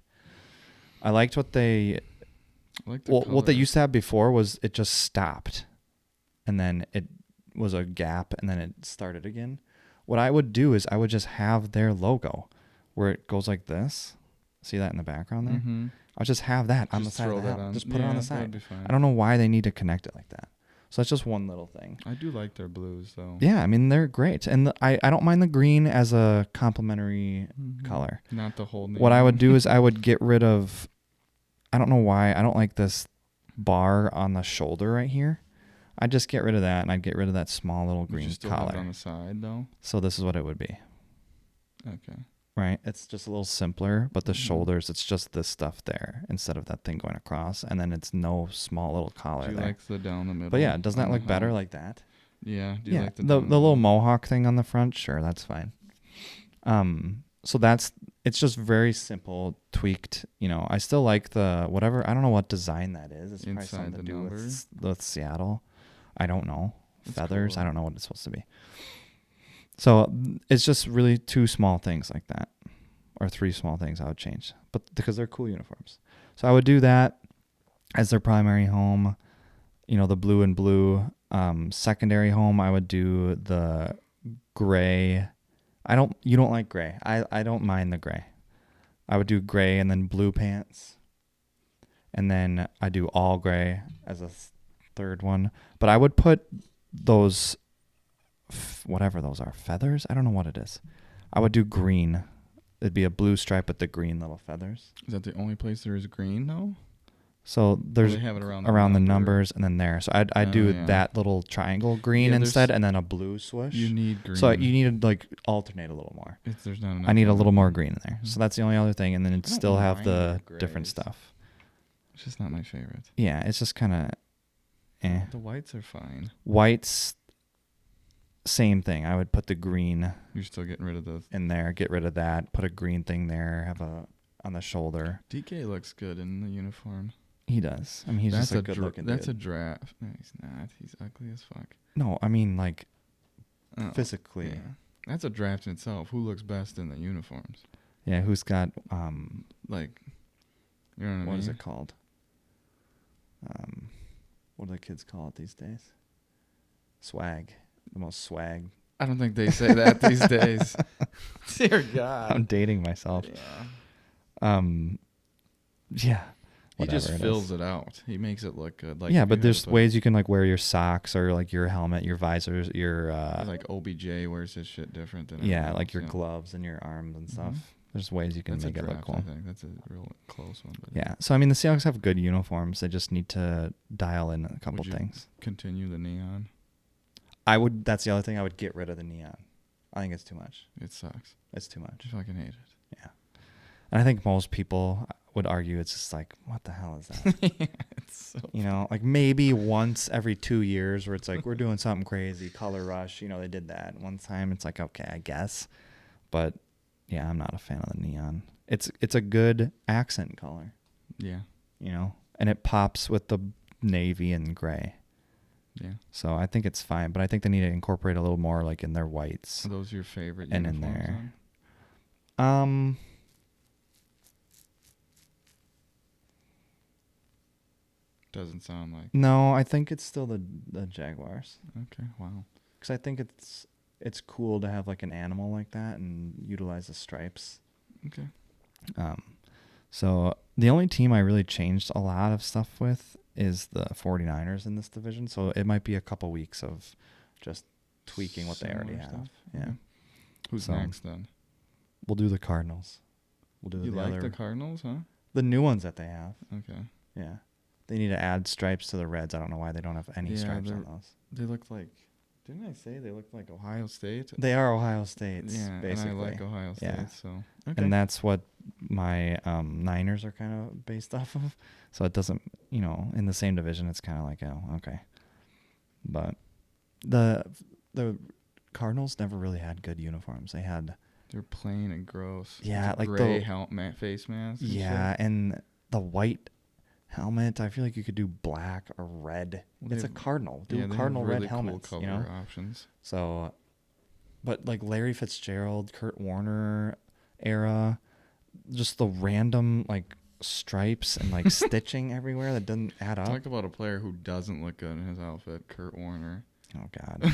Speaker 1: I liked what they what they used to have before was it just stopped, and then it was a gap, and then it started again. What I would do is I would just have their logo where it goes like this. See that in the background there?
Speaker 2: Mm-hmm.
Speaker 1: I'll just have that on the
Speaker 2: Just
Speaker 1: side of
Speaker 2: throw
Speaker 1: the
Speaker 2: that
Speaker 1: helmet.
Speaker 2: on.
Speaker 1: Just put it on the
Speaker 2: Yeah, that'd be
Speaker 1: side.
Speaker 2: fine.
Speaker 1: I don't know why they need to connect it like that. So that's just one little thing.
Speaker 2: I do like their blues though.
Speaker 1: Yeah, I mean they're great, and I don't mind the green as a complementary color.
Speaker 2: Not the whole.
Speaker 1: What I would do is I would get rid of. I don't know why I don't like this bar on the shoulder right here. I'd just get rid of that, and I'd get rid of that small little green
Speaker 2: still have it
Speaker 1: collar.
Speaker 2: on the side though.
Speaker 1: So this is what it would be.
Speaker 2: Okay.
Speaker 1: Right, it's just a little simpler, but the
Speaker 2: Mhm.
Speaker 1: shoulders, it's just this stuff there instead of that thing going across, and then it's no small little collar
Speaker 2: Do you
Speaker 1: there.
Speaker 2: like the down the middle?
Speaker 1: But yeah, doesn't that
Speaker 2: on the
Speaker 1: look better
Speaker 2: helmet?
Speaker 1: like that?
Speaker 2: Yeah. Do you
Speaker 1: Yeah,
Speaker 2: like
Speaker 1: the
Speaker 2: down
Speaker 1: little
Speaker 2: middle?
Speaker 1: mohawk thing on the front, sure, that's fine. So it's just very simple, tweaked. You know, I still like the whatever. I don't know what design that is. It's probably
Speaker 2: Inside
Speaker 1: something
Speaker 2: the
Speaker 1: to do
Speaker 2: number?
Speaker 1: with Seattle. I don't know.
Speaker 2: That's
Speaker 1: Feathers.
Speaker 2: cool.
Speaker 1: I don't know what it's supposed to be. So it's just really two small things like that, or three small things I would change, but because they're cool uniforms. So I would do that as their primary home. You know, the blue and blue. Secondary home, I would do the gray. You don't like gray. I don't mind the gray. I would do gray and then blue pants. And then I do all gray as a third one. But I would put those, whatever those are, feathers? I don't know what it is. I would do green. It'd be a blue stripe with the green little feathers.
Speaker 2: Is that the only place there is green though?
Speaker 1: So there's
Speaker 2: they have it around
Speaker 1: the
Speaker 2: number.
Speaker 1: numbers and then there. So I'd do
Speaker 2: yeah.
Speaker 1: that little triangle green
Speaker 2: Yeah, there's-
Speaker 1: instead, and then a blue swoosh.
Speaker 2: You need green.
Speaker 1: So you need to like alternate a little more.
Speaker 2: There's not enough.
Speaker 1: I need a
Speaker 2: of
Speaker 1: little
Speaker 2: it.
Speaker 1: more green in there.
Speaker 2: Mhm.
Speaker 1: So that's the only other thing, and then it'd
Speaker 2: I don't
Speaker 1: still have
Speaker 2: mind
Speaker 1: the
Speaker 2: the
Speaker 1: different
Speaker 2: grays.
Speaker 1: stuff.
Speaker 2: It's just not my favorite.
Speaker 1: Yeah, it's just kind of,
Speaker 2: The whites are fine.
Speaker 1: Whites. Same thing. I would put the green
Speaker 2: You're still getting rid of the.
Speaker 1: in there, get rid of that, put a green thing there, have a on the shoulder.
Speaker 2: DK looks good in the uniform.
Speaker 1: He does. I mean, he's just a good looking
Speaker 2: That's
Speaker 1: dude.
Speaker 2: a draft. No, he's not. He's ugly as fuck.
Speaker 1: No, I mean like
Speaker 2: Oh,
Speaker 1: physically.
Speaker 2: yeah. That's a draft in itself. Who looks best in the uniforms?
Speaker 1: Yeah, who's got
Speaker 2: Like, you know what I mean?
Speaker 1: what is it called? What do the kids call it these days? Swag. The most swag.
Speaker 2: I don't think they say that these days. Dear God.
Speaker 1: I'm dating myself.
Speaker 2: Yeah.
Speaker 1: Yeah.
Speaker 2: He just
Speaker 1: whatever
Speaker 2: fills
Speaker 1: is.
Speaker 2: it out. He makes it look good. Like
Speaker 1: Yeah,
Speaker 2: if
Speaker 1: but
Speaker 2: you
Speaker 1: there's
Speaker 2: have
Speaker 1: ways you can like wear your socks or like your helmet, your visors, your
Speaker 2: like OBJ wears his shit different than
Speaker 1: yeah,
Speaker 2: everyone
Speaker 1: like
Speaker 2: else,
Speaker 1: your
Speaker 2: yeah.
Speaker 1: gloves and your arms and stuff.
Speaker 2: Mhm.
Speaker 1: There's ways you can
Speaker 2: That's
Speaker 1: make
Speaker 2: a
Speaker 1: it
Speaker 2: draft,
Speaker 1: look cool.
Speaker 2: I think that's a real close one. But
Speaker 1: Yeah. So I mean, the Seahawks have good uniforms. They just need to dial in a couple
Speaker 2: Would you
Speaker 1: things.
Speaker 2: continue the neon.
Speaker 1: I would. That's the other thing. I would get rid of the neon. I think it's too much.
Speaker 2: It sucks.
Speaker 1: It's too much.
Speaker 2: I fucking hate it.
Speaker 1: Yeah. And I think most people would argue it's just like, what the hell is that?
Speaker 2: Yeah, it's so
Speaker 1: You know, like maybe once every 2 years where it's like, we're doing something crazy, color rush. You know, they did that one time. It's like, okay, I guess. But yeah, I'm not a fan of the neon. It's a good accent color,
Speaker 2: yeah.
Speaker 1: you know, and it pops with the navy and gray.
Speaker 2: Yeah.
Speaker 1: So I think it's fine, but I think they need to incorporate a little more like in their whites.
Speaker 2: Are those your favorite
Speaker 1: And in
Speaker 2: uniforms?
Speaker 1: there.
Speaker 2: then? Doesn't sound like.
Speaker 1: No, I think it's still the Jaguars.
Speaker 2: Okay. Wow.
Speaker 1: Because I think it's cool to have like an animal like that and utilize the stripes.
Speaker 2: Okay.
Speaker 1: So the only team I really changed a lot of stuff with is the 49ers in this division. So it might be a couple weeks of just tweaking what they already
Speaker 2: Similar
Speaker 1: have.
Speaker 2: stuff.
Speaker 1: Yeah.
Speaker 2: Okay. Who's
Speaker 1: So,
Speaker 2: next then?
Speaker 1: We'll do the Cardinals. We'll do
Speaker 2: You
Speaker 1: the
Speaker 2: like
Speaker 1: other,
Speaker 2: the Cardinals, huh?
Speaker 1: the new ones that they have.
Speaker 2: Okay.
Speaker 1: Yeah. They need to add stripes to the Reds. I don't know why they don't have any
Speaker 2: Yeah,
Speaker 1: stripes on
Speaker 2: they're-
Speaker 1: those.
Speaker 2: They look like. Didn't I say they look like Ohio State?
Speaker 1: They are Ohio State's,
Speaker 2: Yeah,
Speaker 1: basically.
Speaker 2: and I like Ohio State,
Speaker 1: Yeah.
Speaker 2: so okay.
Speaker 1: And that's what my Niners are kind of based off of. So it doesn't, you know, in the same division, it's kind of like, oh, okay. But the Cardinals never really had good uniforms. They had,
Speaker 2: They're plain and gross.
Speaker 1: Yeah,
Speaker 2: It's a
Speaker 1: like
Speaker 2: gray
Speaker 1: the-
Speaker 2: face mask. and
Speaker 1: yeah,
Speaker 2: shit.
Speaker 1: and the white helmet, I feel like you could do black or red.
Speaker 2: Well,
Speaker 1: It's
Speaker 2: they
Speaker 1: a
Speaker 2: have-
Speaker 1: Cardinal. Do
Speaker 2: yeah, they have
Speaker 1: Cardinal
Speaker 2: really
Speaker 1: red helmets,
Speaker 2: cool
Speaker 1: you
Speaker 2: color
Speaker 1: know?
Speaker 2: options.
Speaker 1: So but like Larry Fitzgerald, Kurt Warner era, just the random like stripes and like stitching everywhere that doesn't add up.
Speaker 2: Talk about a player who doesn't look good in his outfit, Kurt Warner.
Speaker 1: Oh God.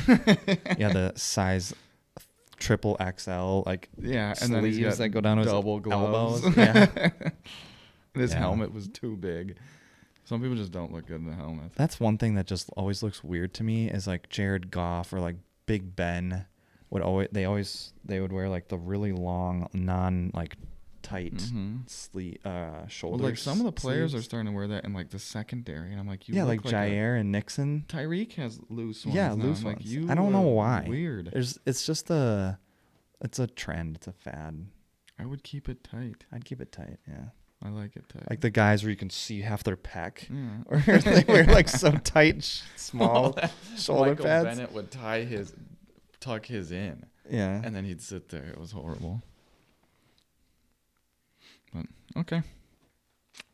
Speaker 1: Yeah, the size triple XL like
Speaker 2: Yeah, and
Speaker 1: sleeves
Speaker 2: then he's got
Speaker 1: that go down to
Speaker 2: double
Speaker 1: his
Speaker 2: gloves.
Speaker 1: elbows. Yeah.
Speaker 2: His
Speaker 1: Yeah.
Speaker 2: helmet was too big. Some people just don't look good in the helmet.
Speaker 1: That's one thing that just always looks weird to me is like Jared Goff or like Big Ben would they would wear like the really long non like tight shoulder.
Speaker 2: Well, like some of the players
Speaker 1: sleeves.
Speaker 2: are starting to wear that in like the secondary, and I'm like, you
Speaker 1: Yeah,
Speaker 2: look
Speaker 1: like Jair and Nixon.
Speaker 2: Tyreek has loose ones.
Speaker 1: Yeah,
Speaker 2: now.
Speaker 1: loose
Speaker 2: I'm
Speaker 1: ones.
Speaker 2: Like, you
Speaker 1: I don't know
Speaker 2: are
Speaker 1: why.
Speaker 2: Weird.
Speaker 1: It's just it's a trend. It's a fad.
Speaker 2: I would keep it tight.
Speaker 1: I'd keep it tight. Yeah.
Speaker 2: I like it tight.
Speaker 1: Like the guys where you can see half their pec,
Speaker 2: yeah.
Speaker 1: or they wear like so tight, small shoulder
Speaker 2: Michael
Speaker 1: pads.
Speaker 2: Bennett would tuck his in,
Speaker 1: Yeah.
Speaker 2: and then he'd sit there. It was horrible. But okay,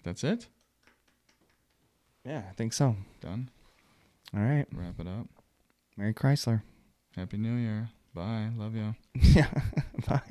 Speaker 2: that's it.
Speaker 1: Yeah, I think so.
Speaker 2: Done.
Speaker 1: All right.
Speaker 2: Wrap it up.
Speaker 1: Merry Chrysler.
Speaker 2: Happy New Year. Bye. Love you.
Speaker 1: Yeah. Bye.